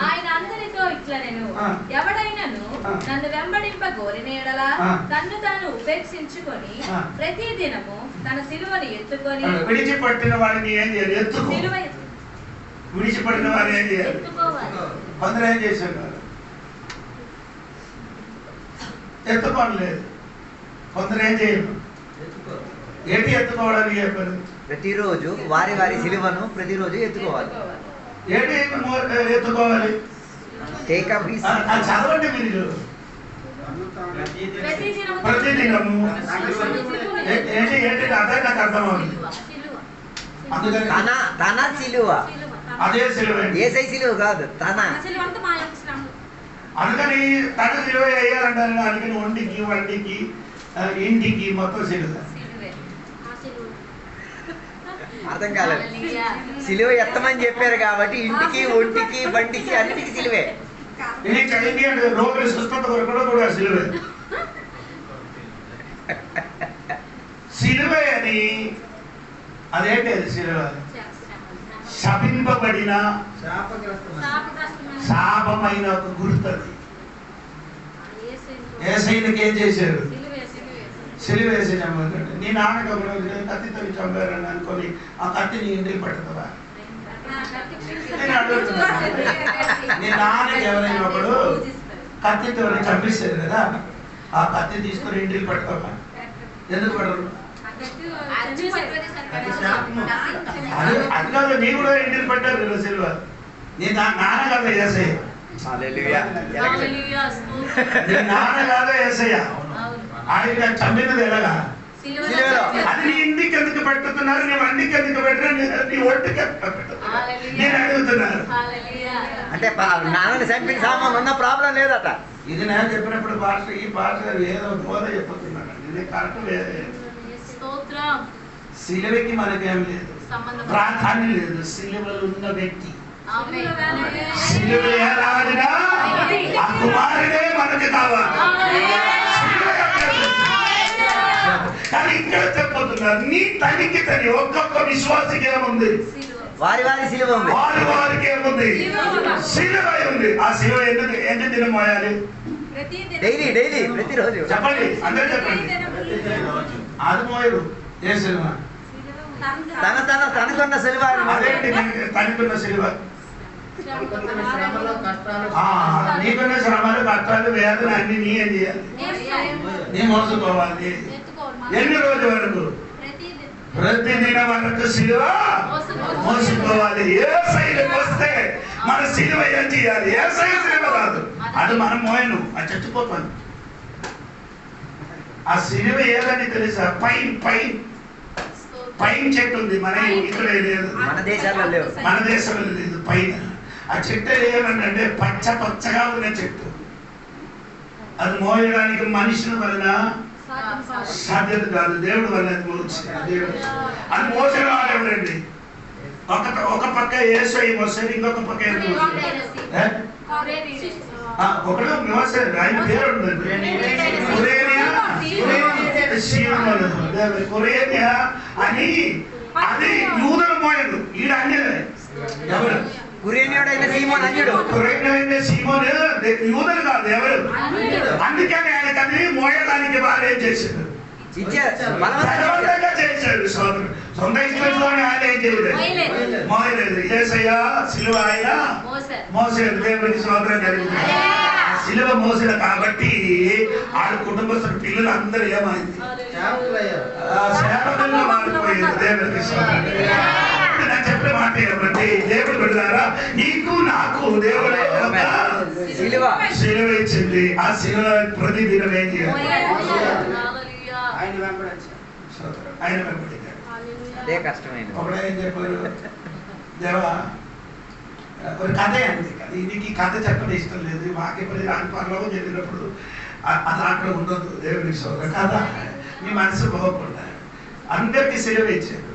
ఆయన అందరితో ఇట్లా నేను ఎవడైనను నన్ను వెంబడింపగోరిన యెడల తన్ను తాను ఉపేక్షించుకొని ప్రతి దినము తన సిలువను ఎత్తుకొని విడిచిపట్టిన వాడిని ఏం చేయాలి? విడిచిపట్టిన వాడిని ఏం చేయాలి? కొందరు ఏం చేశారు ఎత్తుకోలేదు. కొందరు ఏం చేయరు. ఏంటి ఎత్తుకోవడానికి చెప్పారు? ప్రతిరోజు వారి వారి సిలువను ప్రతిరోజు ఎత్తుకోవాలి. ఏంటి ఎత్తుకోవాలి? చదవండి మీరు. ప్రతిదినము ఏంటి ఏంటి అదే నాకు అర్థం అవుతుంది. అందుకని తన సిలువ అదే సిలువ యేసయ్య సిలువ కాదు తన. అందుకని తన సిలువ వేయాలంటారు. అందుకని ఒంటికి వంటికి ఇంటికి మొత్తం సిలువ. అర్థం కాలేదు. సిలువ ఎత్తమని చెప్పారు కాబట్టి ఇంటికి ఒంటికి బండికి అన్నిటికీ సిలువే. రోగులు స్వస్థత కొరకు కూడా సిలువే. సిలువే అని అదేంటి అది సిలువ శపింపబడిన శాపమైన ఒక గుర్తది. యేసయ్యకి ఏం చేశారు? సిలువ వేసి చంపారు. నీ నాన్నకి ఒక రోజు కత్తితో చంపారని అనుకొని ఆ కత్తిని ఇంటికి పడుతుందా? నేను అడుగుతున్నాను. నీ నాన్నకి ఎవరైనా ఒకడు కత్తితో చంపిస్తారు కదా, ఆ కత్తి తీసుకొని ఇంటికి పడతావా? ఎందుకు పడరు? అది కాదు, నీ కూడా ఇంటికి పట్టారు కదా సిలువ. నీ నాన్న కాదా యేసయ్య? నీ నాన్న కాదా యేసయ్య? ఆయన చంపినది ఎలాగా? అది నీ ఇంటికి ఎందుకు పెట్టుతున్నారు? నీ వంటికి ఎందుకు పెట్టరు? నీ ఒంటికి నేను అడుగుతున్నాను. అంటే నాన్నని చంపిన సామాన్ ఉన్న ప్రాబ్లం లేదట. ఇది నేను చెప్పినప్పుడు భాష ఈ భాష ఏదో బోధ చెప్తున్నాను. ఇది కరెక్ట్. సిలువకి మనకేం లేదు, ప్రాధాన్యం లేదు. సిలువలు ఉన్న వ్యక్తి సిలువ ఏలాడినా ఆ కుమారుడే మనకు కావాలి. కానీ ఇక్కడ చెప్పబోతున్నారు నీ తల్లికి తల్లి ఒక్కొక్క విశ్వాసకి ఏముంది? వారి వారి సిలువ ఉంది. వారి వారికి ఏముంది? సిలువ ఉంది. ఆ సిలువ ఎన్ని దినం మోయాలి? డైలీ డైలీ ప్రతిరోజు. చెప్పండి, అందరూ చెప్పండి. అది మోయరు. ఏ సిలువ? తనకున్న సిలువ. అదేంటి తనకున్న సిలువ? నీకున్న శ్రమలు కష్టాలు వేదన అన్ని నీ ఏం చేయాలి? నీ మోసుకోవాలి. ఎన్ని రోజుల వరకు? ప్రతిదినం వరకు సిలువ మోసుకోవాలి. ఏ శైలికి వస్తే మన సిలువ ఏం చేయాలి? ఏ శైలి సిలువ కాదు, అది మనం మోయను, అది చచ్చిపోతాను. ఆ సిలువ ఏదని తెలుసా? పైన్ పైన్ పైన్ చెట్టు ఉంది, మన ఇక్కడ లేదు, మన దేశాల్లో లేవు, మన దేశంలో లేదు. పైన ఆ చెట్టు ఏమనంటే పచ్చ పచ్చగా ఉన్న చెట్టు. అది మోయడానికి మనుషుల వలన సాధ్యత కాదు, దేవుడు వల్ల అది మోసిన వాళ్ళు ఎవరండి? ఒక పక్క యేసయ్య మోసారు, ఇంకొక పక్క ఒకడు మోసారు. ఆయన పేరు ఉందండి, కొరేనియా అని. అది యూదులు మోయడు, ఈడ అన్యులే. ఎవరు? కురేనియుడైన సీమోను అన్యుడు. కురేనియుడైన సీమోను యూదులు కాదు, ఎవరు? అందుకని ఆయనకి అది మోయడానికి వారు ఏం చేశారు? బలవంతంగా చేశాడు. సొంత ఇష్టంతో ఆయన ఏం చేయలేదు, మోయలేదు. యేసయ్య సిలువ ఆయన మోసాడు. దేవుడికి స్తోత్రం కలిగింది. సిలువ మోసిన కాబట్టి ఆడ కుటుంబస్తుల పిల్లలు అందరూ ఏమైంది? సేవకులుగా మారిపోయింది. దేవుడికి స్తోత్రం. నేను చెప్పే మాట ఏమంటే, దేవుడు బిడ్డలారా, నీకు నాకు దేవుడు సిలువ ఇచ్చింది. ఆ సిలువ ప్రతిదినం ఏం చేయాలి? ఆయన వెంబడించాడు. అదే కష్టమైంది. ఒకడు ఏం చెప్పారు? దేవా, ఒక కథే అండి, దీనికి కథ చెప్పడం ఇష్టం లేదు. మాకే పది పర్లోకం జరిగినప్పుడు దాంట్లో ఉండదు. దేవుడికి స్తోత్రం. కథ మీ మనసు బాగుపడ్డా. అందరికీ సెలవు ఇచ్చాడు,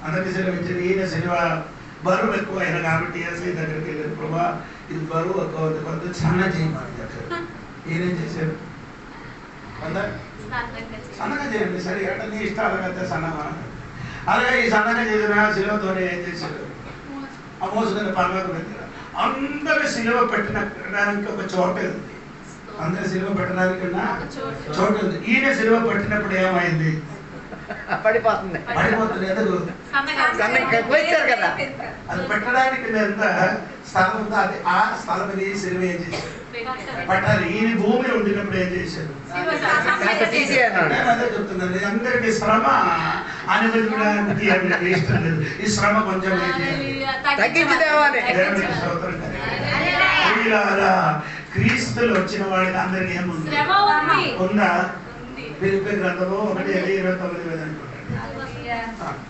అందరికీ సెలవు ఇచ్చాడు. ఈయన సిలువ బరువు ఎక్కువ అయినా కాబట్టి యేసయ్య దగ్గరికి వెళ్ళారు. ప్రభా, ఇది బరువు కొంత సన్న చేయమని చెప్పారు. ఈయనేం చేశారు? సన్నగా చేయండి. సరే, అంటే నీ ఇష్టాలు కదా సన్నగా. అలాగే ఈ సన్నగా చేసిన సిలువతోనే ఏం చేశారు? ఆ మోసుకుని పర్లోకి వెళ్ళారు. అందరూ సిలువ పెట్టడానికి ఒక చోట ఉంది. అందరూ సిలువ పెట్టడానికి చోట ఉంది. ఈయన సిలువ పెట్టినప్పుడు ఏమైంది? పడిపోతుంది. ఎందుకు? కదా, అది పెట్టడానికి ఎంత స్థలం ఉందో అది ఆ స్థలం మీద సిలువ ఏం చేశారు? పట్టాలి. ఈయన భూమిలో ఉండినప్పుడు ఏం చేశారు? అదే చెప్తున్నాను, అందరికి శ్రమ అనుభవించడానికి ఇష్టం లేదు. ఈ శ్రమ కొంచెం క్రీస్తులు వచ్చిన వాడికి అందరికి ఏముంది? ఉందా? పిలిపి గ్రంథము 1:29 అనుకుంటాను.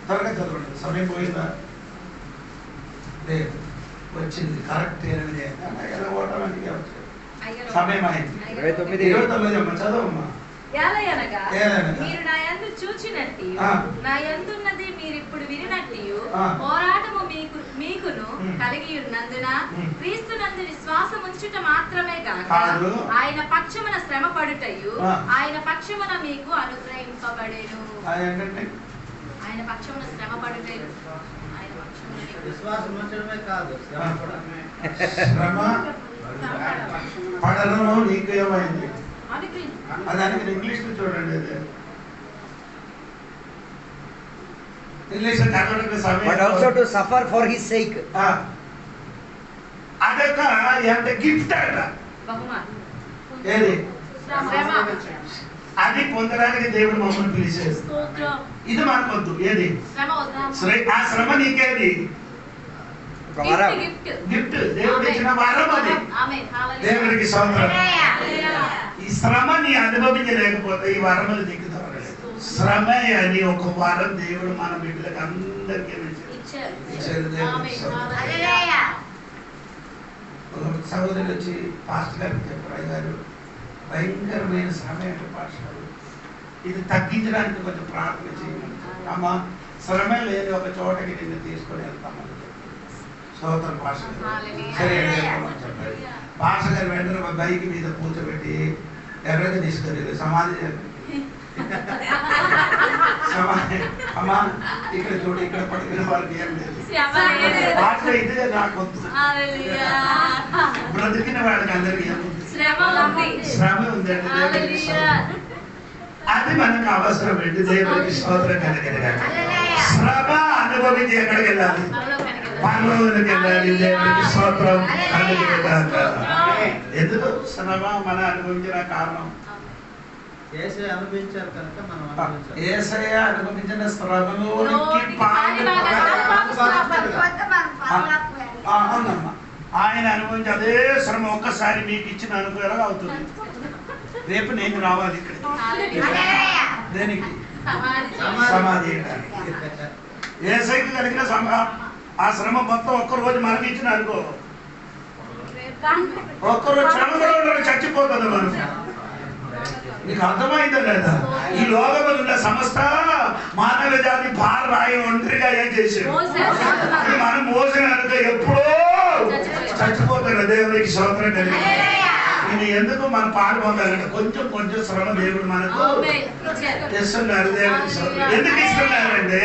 త్వరగా చదవండి, సమయం పోయిందా? లేదు, వచ్చింది. కరెక్ట్ 8 ఎలా ఓటడానికి వచ్చాడు. సమయం అయింది. 29 చదవమ్మా. మీరు నా యందు చూచినట్టు నా యందున్నది మీరు ఇప్పుడు వినినట్టు పోరాటము మీకును కలిగి ఉన్నందున క్రీస్తునందు విశ్వాసం ఉంచుట మాత్రమే కాక ఆయన పక్షమున శ్రమ పడుటయు ఆయన పక్షమున మీకు అనుగ్రహింపబడేను. ఆయన పక్షమున శ్రమ పడుటయు ఆయన పక్షమున విశ్వాసం ఉంచడమే కాదు, శ్రమ పడడంలో నీకు ఏమైంది? అది ఇంగ్లీష్ లో చూడండి. English to suffer for his sake. అదొక ఎంత గిఫ్ట్ అట. ఏది? అది పొందడానికి దేవుడు మమ్మల్ని పిలిచేది. ఇది మనకొద్దు. ఏది? ఆ శ్రమ నీకేది? గిఫ్ట్, దేవుడు ఇచ్చిన వరం అది. దేవుడికి స్తోత్రం. ఈ శ్రమ నీ అనుభవించలేకపోతే ఈ వరములు నీకు దొరకలేదు. శ్రమ అని ఒక వరం దేవుడు మన బిడ్డలకు అందరికీ ఇచ్చారు. సహోదరులు వచ్చి పాస్టర్ గారికి చెప్పారు, అయ్యారు భయంకరమైన శ్రమ అంటే పాస్టర్, ఇది తగ్గించడానికి కొంచెం ప్రార్థన చేయమని. అమ్మ, శ్రమ లేని ఒక చోటకి నిన్ను తీసుకొని వెళ్తామని స్తోత్రం. పాస్టర్ సరే చెప్పారు. పాస్టర్ గారు వెంటనే ఒక బైక్ మీద కూర్చోబెట్టి ఎక్కడికి తీసుకెళ్ళి సమాధి అమ్మా ఇక్కడ చూడు, ఇక్కడ పడుకునే వాళ్ళకి ఏం లేదు. పాస్టర్ ఇదే నాకు బ్రతికిన వాళ్ళకి అందరికీ ఏముంది? శ్రమ ఉందండి. అది మనకు అవసరం ఏంటి? దేవుడికి స్తోత్రం కలిగిన శ్రమ అనుభవించి ఎక్కడికి వెళ్ళాలి? పరలోకానికి వెళ్ళాలి. దేవునికి స్తోత్రం కలుగును గాక. ఎందుకు శ్రమ మన అనుభవించిన కారణం యేసయ్య అనుభవించారు కనుక మనం అనుభవించాలి. యేసయ్య అనుభవించిన శ్రమలోనికి అవునమ్మా, ఆయన అనుభవించి అదే శ్రమ ఒక్కసారి మీకు ఇచ్చిన అనుభవం అవుతుంది. రేపు నేను రావాలి ఇక్కడికి. దేనికి? సమాధి. యేసయ్యకి కలిగిన ఆ శ్రమ మొత్తం ఒక్కరోజు మనం ఇచ్చిన అనుకో, ఒక్కరోజు శ్రమ కూడా ఉండదు, చచ్చిపోతుంది మనం. నీకు అర్థమైందా లేదా? ఈ లోకంలో ఉన్న సమస్త మానవ జాతి భారాయి ఒంటరిగా ఏం చేశారు? మనం మోసిన అనుకో ఎప్పుడో చచ్చిపోతాడు. దేవునికి స్తోత్రం కలిగి ఇది ఎందుకు మనం పాలు పొందాలంటే కొంచెం కొంచెం శ్రమ దేవుడు మనకు ఇస్తున్నారు. దేవునికి స్తోత్రం. ఎందుకు ఇస్తున్నారంటే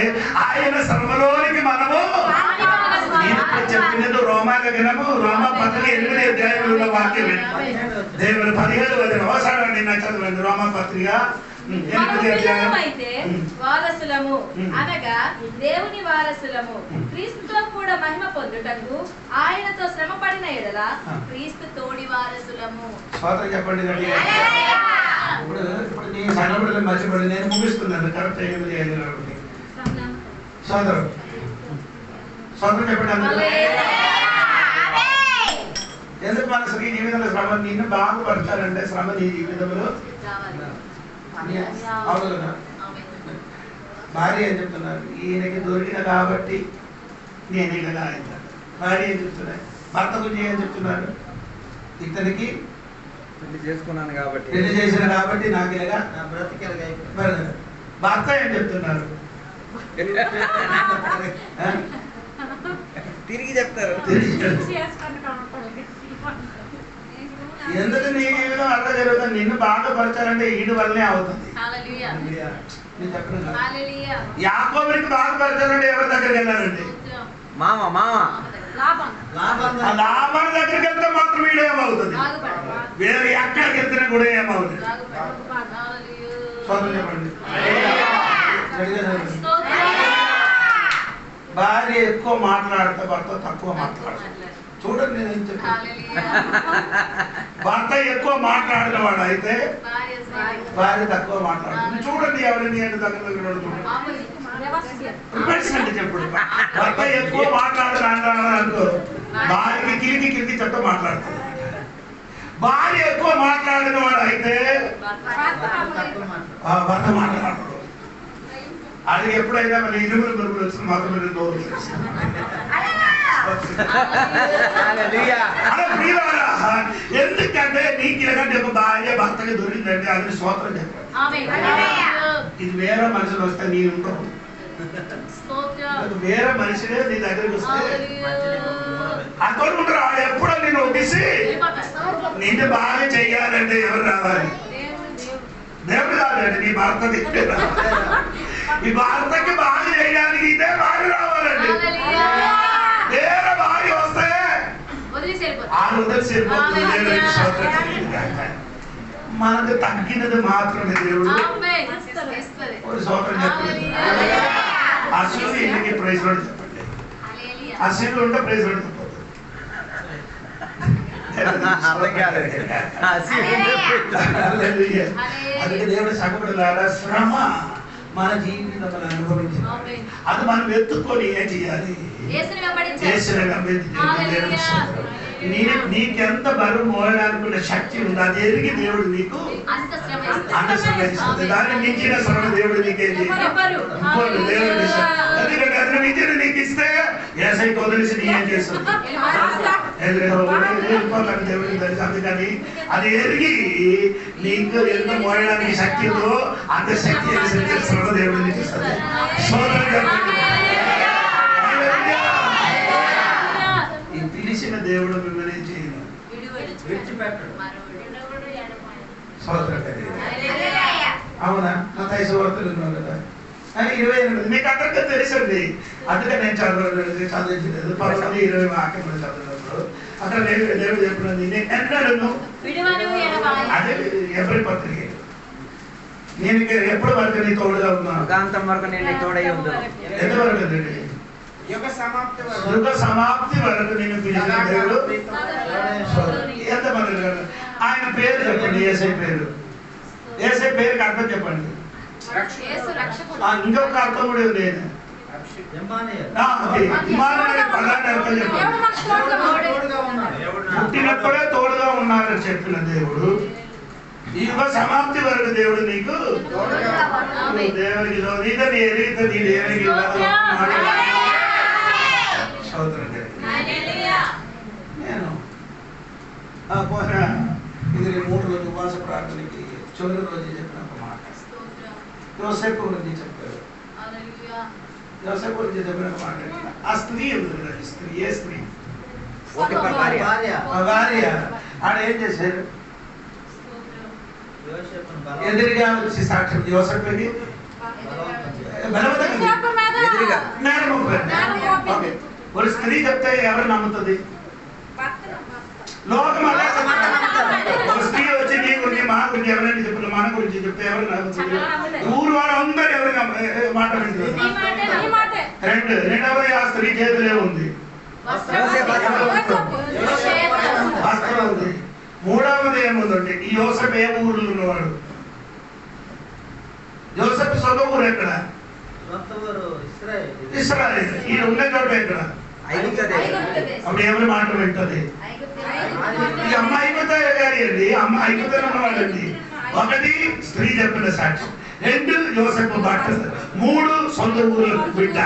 ఆయన శ్రమలోనికి మనము చెప్పినది రోమా పత్రిక 8వ అధ్యాయంలో వాక్యం దేవుని 17వ అవసరం నిన్న చదవండి. రోమా పత్రిక 8వ అధ్యాయం. అయితే వారసులము అనగా దేవుని వారసులము, క్రీస్తుతో కూడా మహిమ పొందుటకు ఆయనతో శ్రమ పడిన ఎడల క్రీస్తు తోడి వారసులము. స్తోత్రం చెప్పండి. ఇప్పుడు నీ సన్నబడులు మర్చిపడి నేను ముగిస్తున్నాను. కరెక్ట్ అయ్యేది సోదరు సోదరు చెప్పండి. ఎందుకు మనసు నీ జీవితంలో శ్రమ నిన్ను బాగుపడతారంటే శ్రమ నీ జీవితంలో అవును. భార్య ఏం చెప్తున్నారు? ఈయనకి దొరికిన కాబట్టి నేనే కదా ఆయన. భార్య ఏం చెప్తున్నారు? భర్త గురించి ఏం చెప్తున్నారు? ఇతనికి పెళ్లి చేసుకున్నాను కాబట్టి, పెళ్లి చేసిన కాబట్టి నాకు ఇలాగా బ్రతికెలగా. భర్త ఏం చెప్తున్నారు? తిరిగి చెప్తారు. ఎందుకు నీ జీవితం అట్లా జరుగుతుంది? నిన్ను బాధపరచాలంటే ఈడు వల్లనే అవుతుంది. యాకోబుకి బాధపరచాలంటే ఎవరి దగ్గరికి వెళ్ళాలండి? మామ లాభాల దగ్గరికి వెళ్తే మాత్రం వీడు ఏమవుతుంది? వేరే ఎక్కడికి వెళ్తున్నా కూడా ఏమవుతుంది? చెప్పండి. భార్య ఎక్కువ మాట్లాడితే భర్త తక్కువ మాట్లాడతాడు. చూడండి నేను ఏం చెప్పాను. భర్త ఎక్కువ మాట్లాడిన వాడు అయితే భార్య తక్కువ మాట్లాడుతుంది. చూడండి ఎవరిని అంటే దగ్గర చెప్పుడు. భర్త ఎక్కువ మాట్లాడాలనుకో భార్యకి కిరికి చెప్తా మాట్లాడుతుంది. భార్య ఎక్కువ మాట్లాడిన వాడు అయితే భర్త మాట్లాడతాడు. అది ఎప్పుడైనా మన ఇరువురు గురువులు వచ్చిన మాత్రం నోరు ఎందుకంటే నీకు ఇలాగంటే ఒక భార్య భర్తకి దొరికిందంటే అది స్తోత్రం చెప్పాలి. ఇది వేరే మనుషులు వస్తే నీ ఉండవు. వేరే మనిషినే నీ దగ్గరికి వస్తే అక్కడ ఉంటారు. వాడు ఎప్పుడో నేను ఒప్పిసి నిన్ను బాగా చెయ్యాలంటే ఎవరు రావాలి? దేవుడు కాదండి, నీ భర్తకి. ఈ భర్తకి బాగా చేయడానికి ఇదే భార్య రావాలండి. వేరే భార్య వస్తే మనకు తగ్గినది మాత్రమే దేవుడు స్తోత్రం చెప్పండి. అసలు ఇంటికి ప్రైజ్ రోడ్ చెప్పండి. అసలు ఉంటే ప్రైజ్ రోడ్ చెప్పండి. అందుకే దేవుడు సగపడలారా శ్రమ మన జీవితంలో అనుభవించాలి. అది మనం ఎత్తుకొని ఏం చేయాలి? నీకెంత బరువు మోయడానికి శక్తి ఉంది అది ఎరిగి దేవుడు నీకు అంత శ్రమిస్తుంది. దాన్ని మించిన శ్రమ దేవుడు నీకేం చేయాలి? దేవుడు ఎందుకంటే అది మించిన నీకు ఇస్తే ఏసైకి వదిలేసి నీ ఏం చేస్తుంది? దేవుడికి తెలుసు. అందుకని అది ఎరిగి నీకు ఎంత మోయడానికి శక్తి ఉందో అంత శక్తి శ్రమ దేవుడు నీకు ఇస్తుంది. ఈ పిలిచిన దేవుడు మిమ్మల్ని చేయను విడిచిపెట్టడు. అవునా? నా తైసవర్తులు ఉన్నావు కదా. 28 మీకు అందరికీ తెలుసండి. అందుకే నేను చదివించలేదు. 20 వాక్యం చదివినప్పుడు అక్కడ దేవుడు చెప్పినది నేను ఎన్నడను అదే ఎవరి పత్రిక నేను ఎప్పటి వరకు నీ తోడుగా ఉన్నాను? వరకు నేను తోడై ఉన్నాను. ఎంతవరకు అండి? యుగ సమాప్తి వరకు యుగ సమాప్తి వరకు నేను పిలిచిన దేవుడు ఎంతమంది ఉన్నారు? ఆయన పేరు చెప్పండి. యేసై పేరు. యేసై పేరుకి అర్థం చెప్పండి. ఇంకొక అర్థం కూడా ఉంది. పుట్టినప్పుడే తోడుగా ఉన్నారని చెప్పిన దేవుడు ఈ యుగ సమాప్తి వరకు దేవుడు నీకు దేవుడికి ఇదని ఎరిగితే దేవునికి నేను పోయిన ఇది 3 రోజు ఉపవాస ప్రార్థనకి చివరి రోజు చెప్పిన ఒక మాట యోసేపు గురించి చెప్పారు. యోసేపు గురించి చెప్పిన ఒక మాట, ఆ స్త్రీ ఉంది కదా, స్త్రీ ఏ స్త్రీ? భార్య. ఆడ ఏం చేశారు? ఎదురుగా వచ్చి సాక్ష్యం యోసేపుకి ఒక స్త్రీ చెప్తే ఎవరు నమ్ముతుంది? లోకం అలా. ఒక స్త్రీ వచ్చి నీ గురించి మా గురించి ఎవరైనా చెప్పిన మన గురించి చెప్తే ఎవరు నమ్ముతుంది? ఊరు వారు అందరూ ఎవరు మాట వింటారు? రెండవది ఆ స్త్రీ చేతిలో ఉంది, వస్త్రం ఉంది. మూడవది ఏముందంటే ఈ యోసేపు ఏ ఊర్లో ఉన్నవాడు? యోసేపు సొంత ఊరు ఎక్కడ? ఇశ్రాయేలు. ఈయన ఉన్న చోట ఎక్కడ? అప్పుడు ఎవరి మాట వింటది? ఈ అమ్మ ఐగుప్తు గారి అండి, అమ్మ ఐగుప్తులో ఉన్నవాడండి. ఒకటి స్త్రీ చెప్పిన సాక్ష్యం, 2 యోసేపు బట్టలు, 3 సొంత ఊర్లకు బిడ్డ.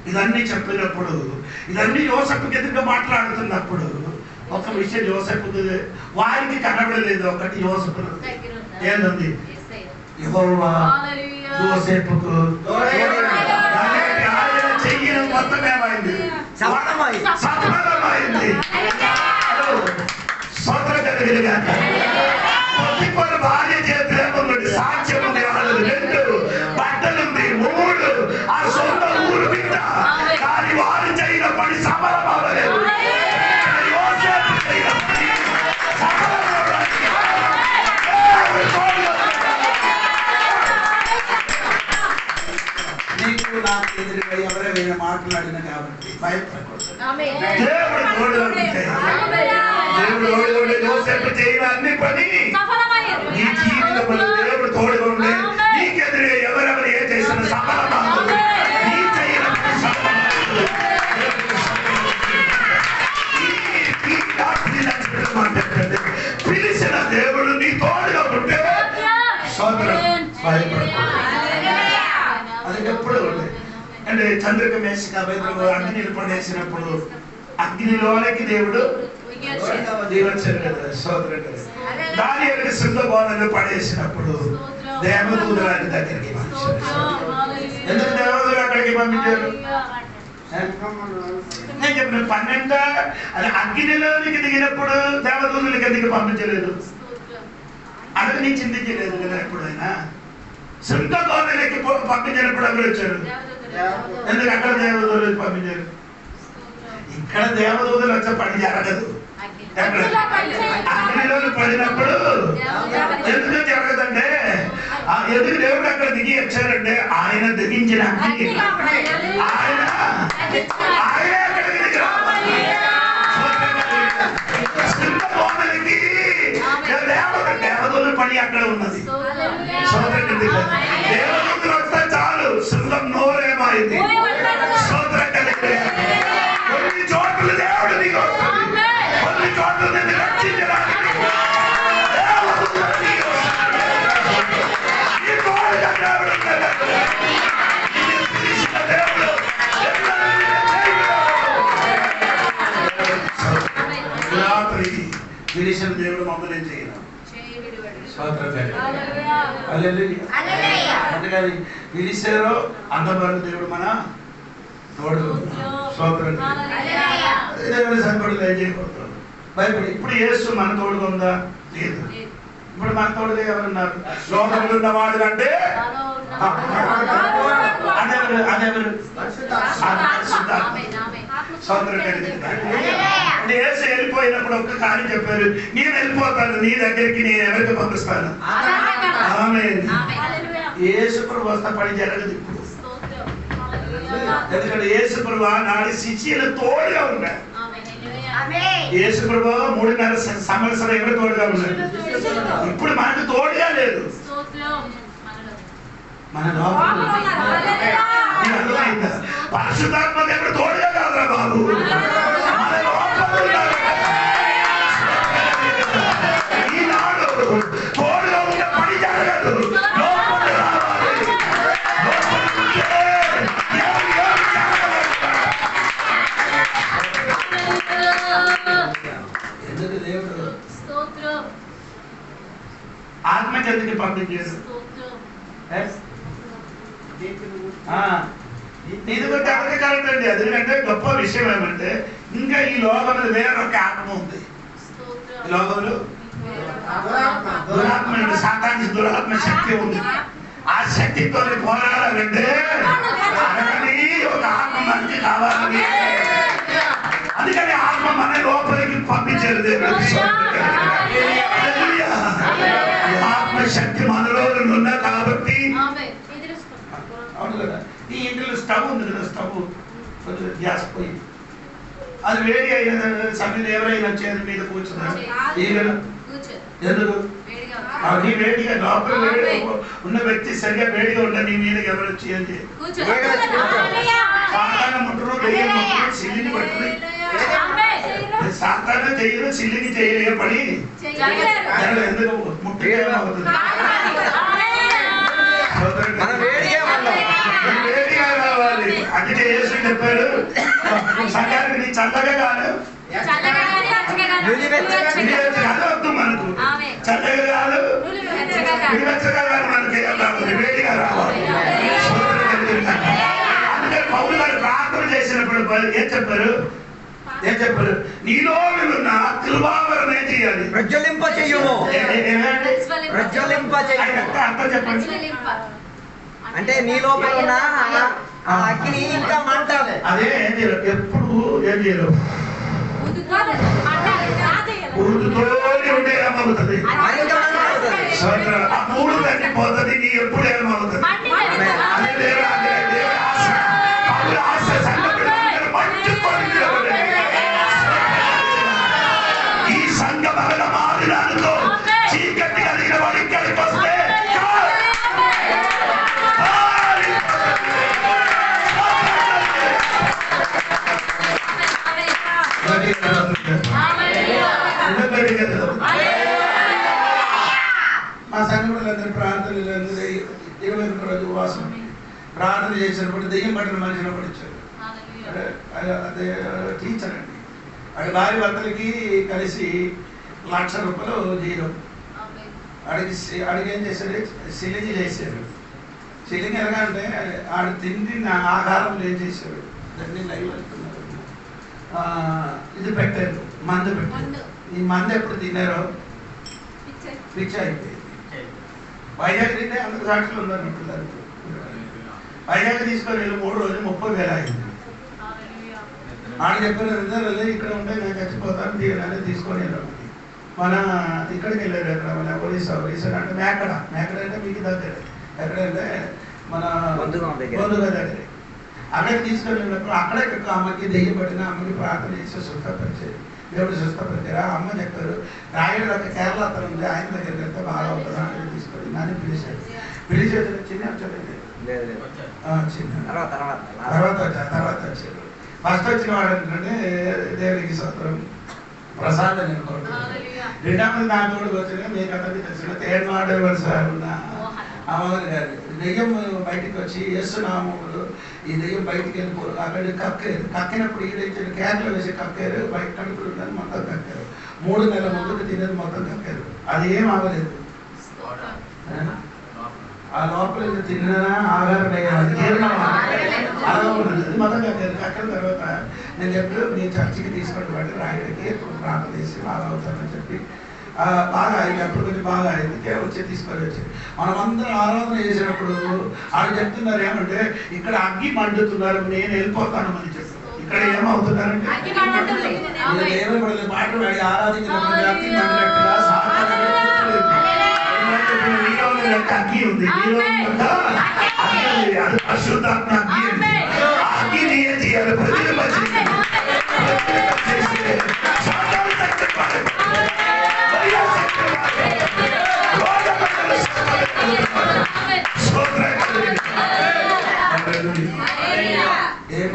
ఇదన్నీ చెప్పినప్పుడు, ఇదన్నీ యోసేపుకి ఎదురుగా మాట్లాడుతున్నప్పుడు ఒక విషయం యోసేపుకి వారికి కనబడలేదు. ఒకటి యోసేపు ఏందండి? యెహోవా యోసేపుకు ఆయన చెయ్యడం మొత్తం ఏమైంది? సఫలమైంది. సోదర కలిగిన భార్య చేతులేముంది? సాక్ష్యం ఉంది. 2 బట్టలుంది, 3 ఆ సొంత ఊరు బిడ్డ. కానీ వారు చేయన పని సఫలం అవ్వలేదు. నీకు నాకు ఎదురుగా ఎవరైనా మాట్లాడిన కాబట్టి భయపడకూడదు. దేవుడు తోడుగా ఉంటే యోసేపు చేయని అన్ని పని నీ జీవితంలో దేవుడు తోడుగా ఉంటే నీకెదురుగా ఎవరెవరు ఏ చేసిన సఫలమవుతుంది. నీ చేయన పిలిచిన దేవుడు నీ తోడుగా ఉంటే సోదరం భయపడకూడదు. అది ఎప్పుడు అంటే చంద్రిక మేషిక అగ్నిని పడేసినప్పుడు అగ్నిలోనికి దేవుడు దిగొచ్చారు కదా సోదరు. దానియేలు సింహభవనంలో పడేసినప్పుడు దేవదూతల దగ్గరికి పంపించారు. ఎందుకు దేవదూతలు అక్కడికి పంపించారు? నేను చెప్పిన 12 అది అగ్నిలోనికి దిగినప్పుడు దేవదూతలకి ఎందుకు పంపించలేదు? అది నీ చింతించలేదు కదా ఎప్పుడైనా? సింహభవనానికి పంపించినప్పుడు అక్కడ వచ్చారు. ఎందుకు అక్కడ దేవదూతలు పంపించారు? ఇక్కడ దేవదూతలు వచ్చే పని జరగదు. అగ్నిలో పడినప్పుడు ఎందుకు జరగదంటే ఎందుకు దేవుడు అక్కడ దిగి వచ్చారంటే ఆయన దిగించిన అగ్ని ఆయన అక్కడికి దిగి సింహభవనానికి దేవదూతల పని అక్కడ ఉన్నది. సోదరుడి దేవదూతలు వస్తే చాలు సింహం నోరేమైంది. సోదర కొన్ని చోట్ల దేవుడు నీకు వస్తుంది, కొన్ని చోట్ల నిన్ను రక్షించడానికి పిలిచిన దేవుడు మమ్మల్ని చేయను. అందుకని పిలిచారో అంతవరకు దేవుడు మన తోడు. సంపడులు ఏం చేయకూడదు, భయపడి. ఇప్పుడు యేసు మన తోడుగా ఉందా? లేదు. ఇప్పుడు మన తోడుగా ఎవరున్నారు? లోకంలో ఉన్నవాడు అంటే అదెవరు? యేసు వెళ్ళిపోయినప్పుడు ఒక్క కార్యం చెప్పారు, నేను వెళ్ళిపోతాను, నీ దగ్గరికి నేను ఎవరికి పంపిస్తాను? ఆమేన్. యేసు ప్రభు వస్తా పని జరగదు ఇప్పుడు. ఎందుకంటే యేసు ప్రభు నాడు శిష్యులు తోడుగా ఉన్నారు. యేసు ప్రభు 3.5 సంవత్సరం ఎవరు తోడుగా ఉన్నారు? ఇప్పుడు మనకు తోడుగా లేదు. మన పరిశుద్ధాత్మ దేవుడు తోడుగా కాదురా బాబు, మన లోపల ఉన్నాడు. ఈనాడు తోడుగా ఉంటే పని జరగదు. ఎందుకు దేవుడు ఆత్మకి ఎందుకు పంపించాడు? ఇది ఒక కరెక్ట్ అండి. ఎందుకంటే గొప్ప విషయం ఏమంటే ఇంకా ఈ లోకంలో వేరొక ఆత్మ ఉంది. ఈ లోకంలో దురాత్మ, సాతానికి దురాత్మ శక్తి ఉంది. ఆ శక్తితో పోరాడాలంటే ఒక ఆత్మ మనకి కావాలని, అందుకని ఆత్మ మన లోపలికి పంపించారు దేవుడు. ఆత్మ శక్తి మనలో ఉన్నా కాబట్టి. అవును కదా, ఈ ఇంట్లో స్టవ్ ఉంది కదా, స్టవ్ కొంచెం గ్యాస్ పోయి అది వేడి అయిన సమయంలో ఎవరైనా చేతి మీద కూర్చున్నారు ఎందుకు? అది వేడిగా లోపల వేడి ఉన్న వ్యక్తి సరిగా వేడిగా ఉంటే నీ మీద ఎవరు చేయండి సాధారణ ముట్టరు, దెయ్యం ముట్టరు, సిల్లిని పట్టుకుని సాధారణ చెయ్యరు, సిల్లిని చెయ్యలే పడి ఎందుకు ముట్టి అవుతుంది. వేడిగా కావాలి. అందుకే యేసు చెప్పాడు సంఘానికి నీ చల్లగా కాదు, వద్దు మనకు చల్లగా కాదు, వివచ్చగా కాదు, మనకి వేడిగా రావాలి. అందుకే పౌలు గారు ప్రార్థన చేసినప్పుడు ఏం చెప్పారు? నీలో ఉన్న కృపావరం ఏం చేయాలి? ప్రజ్వలింప చెయ్యము. అర్థం చెప్పండి. అంటే నీ లోపల ఉన్న అగ్ని ఇంకా మంట. అదే ఏం చేయరు, ఎప్పుడు ఏం చేయరు, ఊరుతోనే ఉంటే ఏమవుతుంది? ఆ మూడు తగ్గిపోతుంది. నీ ఎప్పుడు ఏమవుతుంది? అదే దేవుడు ఆశ. పౌలు ఆశ ఈ సంఘం అనగా మారినానుకో చీకటి కలిగిన వాడు ఇక్కడికి వస్తే మా సంఘంలో ప్రార్థనలు 21 రోజు ఉపవాసం ప్రార్థన చేసినప్పుడు దెయ్యం పట్టిన మనిషిని పడిచ్చాడు. అదే టీచర్ అండి. వాడి భార్య భర్తలకి కలిసి ₹1,00,000 జీరో అడిగి ఏం చేశాడు? సిలింగ్ చేశాడు. సిలింగ్ ఎలాగా అంటే ఆడు తిండిన ఆహారంలో ఏం చేశాడు? దాన్ని లైవ్ వెళ్తున్నారు. ఇది పెట్టారు, మందు పెట్టారు. ఈ మందు ఎప్పుడు తిన్నారో పిచ్చ అయిపోయింది. వైజాగ్ తింటే అందరు సాక్షులు ఉన్నారు. వైజాగ్ తీసుకొని వెళ్ళి 3 రోజులు 30,000 అయింది. ఆడు చెప్పిన రిజర్వ్ ఇక్కడ ఉంటే నేను చచ్చిపోతాను, దీని తీసుకొని వెళ్ళాము. మన ఇక్కడికి వెళ్ళారు, ఎక్కడ మన ఒరిస్సా అంటే మేకడ అంటే మీకు దగ్గర ఎక్కడంటే మన బంధుగా దగ్గర. అక్కడికి తీసుకొని వెళ్ళినప్పుడు అక్కడే అమ్మకి దెయ్యం పట్టిన అమ్మకి ప్రార్థన చేసి స్వస్థపరిచేది. దేవుడు స్వస్థపరిచారు. ఆ అమ్మ చెప్పారు రాయుడు దగ్గర కేరళ అతను ఉంది, ఆయన దగ్గరికి వెళ్తే బాగా అవుతుందా అని తీసుకొని నన్ను పిలిచాడు. పిలిచేది చిన్న వచ్చాడు, తర్వాత వచ్చాడు. ఫస్ట్ వచ్చిన వాడు ఏంటంటే దేవుడికి స్తోత్రం ప్రసాద్ అని అనుకోండి. రెండవది నా తోడుకు వచ్చిన మీకు అందరికీ తెలిసిన తేడమాడేవారు సార్ ఉన్న అమ్మగారు గారు దెయ్యం బయటికి వచ్చి యేసునామములో ఈ దెయ్యం బయటికి వెళ్ళిపో అక్కడ కక్కినప్పుడు ఈడేసాడు క్యాన్లో వేసి కక్కారు. బయట కడుపులు ఉన్నది మొత్తం కక్కారు. 3 నెలల ముందుకు తినేది మొత్తం కక్కారు. అది ఏం అవ్వలేదు. ఆ లోపల తిన్న ఆహారం అలా ఉన్నది, అది మొత్తం కక్కారు. కక్కిన తర్వాత నేను ఎప్పుడు మీ చర్చికి తీసుకొని వాడి రాయుడికి ప్రార్థన చేసి బాగా అవుతానని చెప్పి బాగా అయింది. అప్పుడు కొంచెం బాగా అయింది. వచ్చి తీసుకొని వచ్చి మనమందరం ఆరాధన చేసినప్పుడు వాళ్ళు చెప్తున్నారు ఏమంటే ఇక్కడ అగ్గి మండుతున్నారు, నేను వెళ్ళిపోతాను అని చెప్తారు. ఇక్కడ ఏమవుతున్నారంటే దేవుని పడలేదు పాట వాడి ఆరాధించినప్పుడు అగ్గి మండినట్టుగా అగ్గి ఉంది. అది పరిశుద్ధాత్మ అగ్గి ఉంది.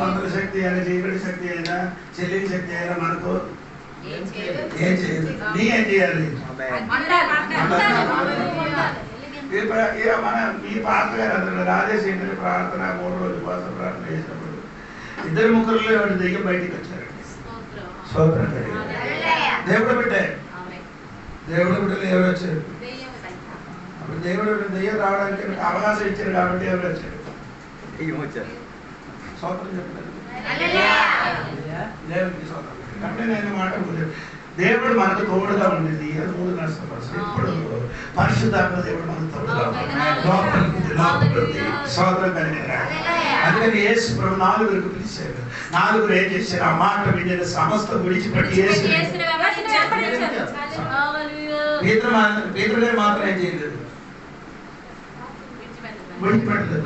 మంత్ర శక్తి అయినా చీకటి శక్తి అయినా చెల్లిన శక్తి అయినా మనకు ఏం చేయదు. నీ ఏం చేయాలి? మీ పాత్ర గారు అందరూ రాజేష్ ఏంటంటే ప్రార్థన 3 రోజుల కోసం ప్రార్థన చేసినప్పుడు 2 ముగ్గురులో దెయ్యం బయటికి వచ్చారండి. స్తోత్రం. దేవుడు బిడ్డే, దేవుడు బిడ్డలు ఎవరు వచ్చారు? అప్పుడు దేవుడు దెయ్యం రావడానికి అవకాశం ఇచ్చారు కాబట్టి ఎవరు వచ్చారు? స్తోత్రం చెప్పలేదు. దేవుడికి స్తోత్రం. అంటే నేను మాట దేవుడు మనకు తోడుగా ఉండేది. అది 3 నష్టపరుస్తుంది. ఇప్పుడు పరిశుద్ధాత్మ దేవుడు మనకు తోడుగా లోపలికి స్తోత్రం కలిగిన. అందుకని యేసు ప్రభు 4 పిలిచారు. 4 ఏం చేశారు? ఆ మాట విని సమస్త విడిచిపెట్టి యేసు పేతురు గారు మాత్రం ఏం చేయలేదు, విడిచిపెట్టలేదు.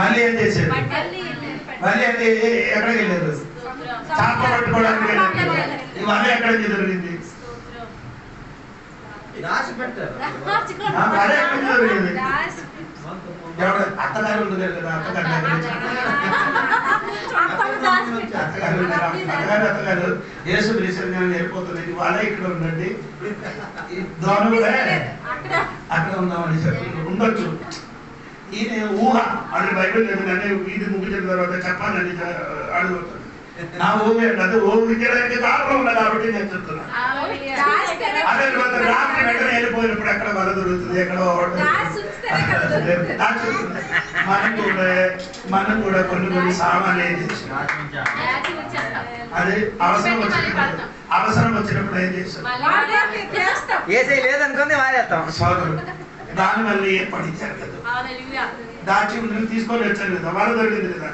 మళ్ళీ ఏం చేశారు? మళ్ళీ అది ఎక్కడికి వెళ్ళారు? చాప పట్టుకోవడానికి వెళ్ళారు. ఇవన్నీ ఎక్కడ జరిగింది? అదే ఎక్కడ జరిగింది? ఎవరు అత్తగారు ఉంటుంది కదా, అత్తగారు యేసు విసర్జన వెళ్ళిపోతుంది. వాళ్ళే ఇక్కడ ఉండండి, దోనలే అక్కడ ఉందామని చెప్పి ఉండొచ్చు. ఈయన ఊహ అది బైబిల్ లేదు కానీ ఇది ముగించిన తర్వాత చెప్పాలని అడుగుతుంది. నా ఊహ అది ఊహించడానికి కారణం ఉన్నది కాబట్టి నేను చెప్తున్నాను. అదే రాత్రి వెంటనే వెళ్ళిపోయినప్పుడు ఎక్కడ వల దొరుకుతుంది, ఎక్కడ మనం కూడా కొన్ని సామాన్లు ఏం చేసాం, అది అవసరం వచ్చినప్పుడు ఏం చేస్తాం? లేదనుకుంది వాడేస్తాం. సోదరుడు దాని వల్ల ఏర్పడించారు కదా, దాచి తీసుకొని వచ్చారు కదా, వల దొరికింది కదా,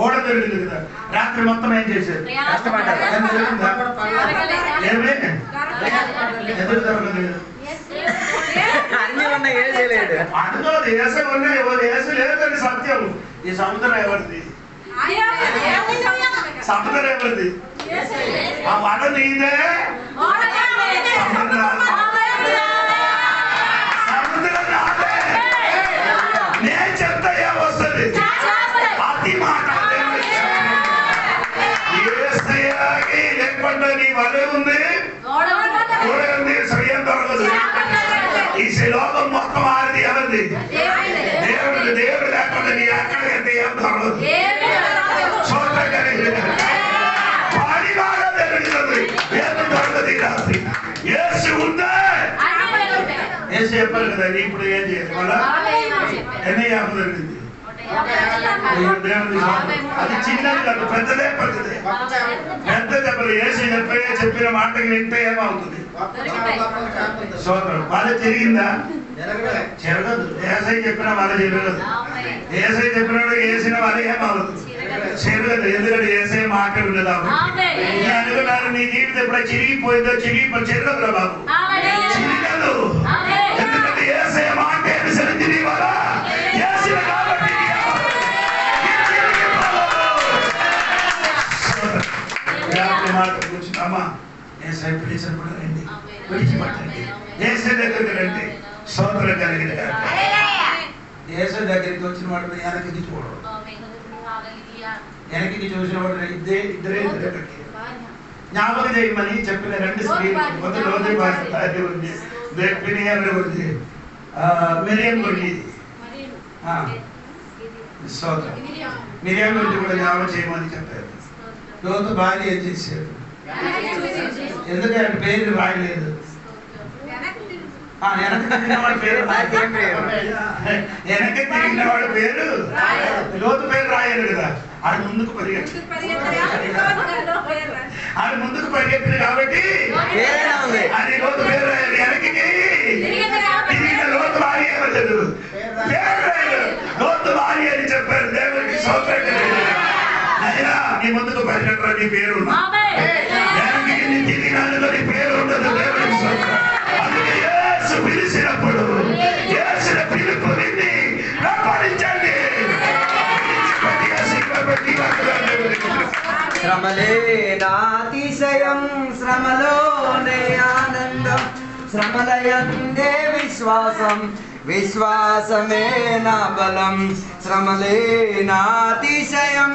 ఓడ దొరికింది కదా. రాత్రి మొత్తం ఏం చేశారు? ఎదురు దొరకలేదు. అన్ని ఉన్నాయి, ఏసేలేడు. అనుకోదు ఏస ఉన్నాయి, ఏసు లేదని సత్యం. ఈ సముద్రం ఎవరిది? సముద్రం ఎవరిది? ఆ వడ నీదే, సముద్రం నాదే. నేను చెప్తా ఏమొస్తుంది? అతి మాట లేకుండా నీ వలే ఉంది, స్వయం దొరకదు. ఈ లోకం మొత్తం ఆరిది ఎవరిది? దేవుడిది. దేవుడు లేకుండా నీ అక్కడికంటే ఏం దొరకదు. పాడి బాగా జరుగుతుంది, ఏం దొరకదు. ఈ రాత్రి యేసు ఉందే. యేసు చెప్పారు కదా, ఇప్పుడు ఏం చేయాలి? మళ్ళా ఎన్ని యాపం జరిగింది? అది చిన్నది కాదు, పెద్దదే. పెద్ద దెబ్బలు యేసు చెప్పిన మాటకి వింటే ఏమవుతుంది? సోదరు వాళ్ళ జరిగిందా? జరగదు. ఏసై చెప్పిన వాళ్ళ జరగదు. ఏసై చెప్పినప్పుడు వేసిన వాళ్ళ ఏమవుతుంది? జరగదు. ఎందుకంటే ఏసై మాట వినదా. అనుకున్నారు నీ జీవితం ఎప్పుడో చిరిగిపోయిందో జరగదురా బాబు, చిరగదు. ఎందుకంటే ఏసై మాట అనుసరించి నీ వల్ల చేసిన కాబట్టి మాట కూర్చున్నామా? ఏసై పిలిచినప్పుడు రండి, విడిచిపట్టండి, ఏసై దగ్గరికి రండి. స్తోత్రం కలిగిన ఏసై దగ్గరికి వచ్చిన వాడు వెనక్కి చూడడం, వెనక్కి చూసిన వాడు ఇద్దరే దగ్గరికి జ్ఞాపకం చేయమని చెప్పిన 2 స్త్రీలు. ఒక రోజు భార్య ఉంది, మిరియం గురించి స్తోత్రం. మిరియం గురించి కూడా జ్ఞాపకం చేయమని చెప్పారు. లోతు భార్య ఏం చేశాడు? ఎందుకంటే పేరు రాయలేదు. వెనక్కి తిరిగిన వాడి పేరు లోతు పేరు రాయలేదు కదా. ఆడు ముందుకు పరిగెత్తింది కాబట్టి అది లోతు పేరు రాయాలి. వెనక్కి తిరిగిన లోతు భార్య ఏమలేదు, పేరు రాయలేదు. లోతు భార్య అని చెప్పారు. దేవుడికి స్తోత్రం. అయినా నీ ముందుకు పరిగెట్టరా, నీ పేరు నీ పేరు ఉండదు. దేవుడికి స్తోత్రం. అందుకే యేసు పిలిచినప్పుడు యేసుల పిలుపు విని రప్పించండి. శ్రమలే నాతిశయం, శ్రమలోనే ఆనందం, శ్రమలయందే విశ్వాసం, విశ్వాసమే నా బలం. శ్రమలే నాతిశయం,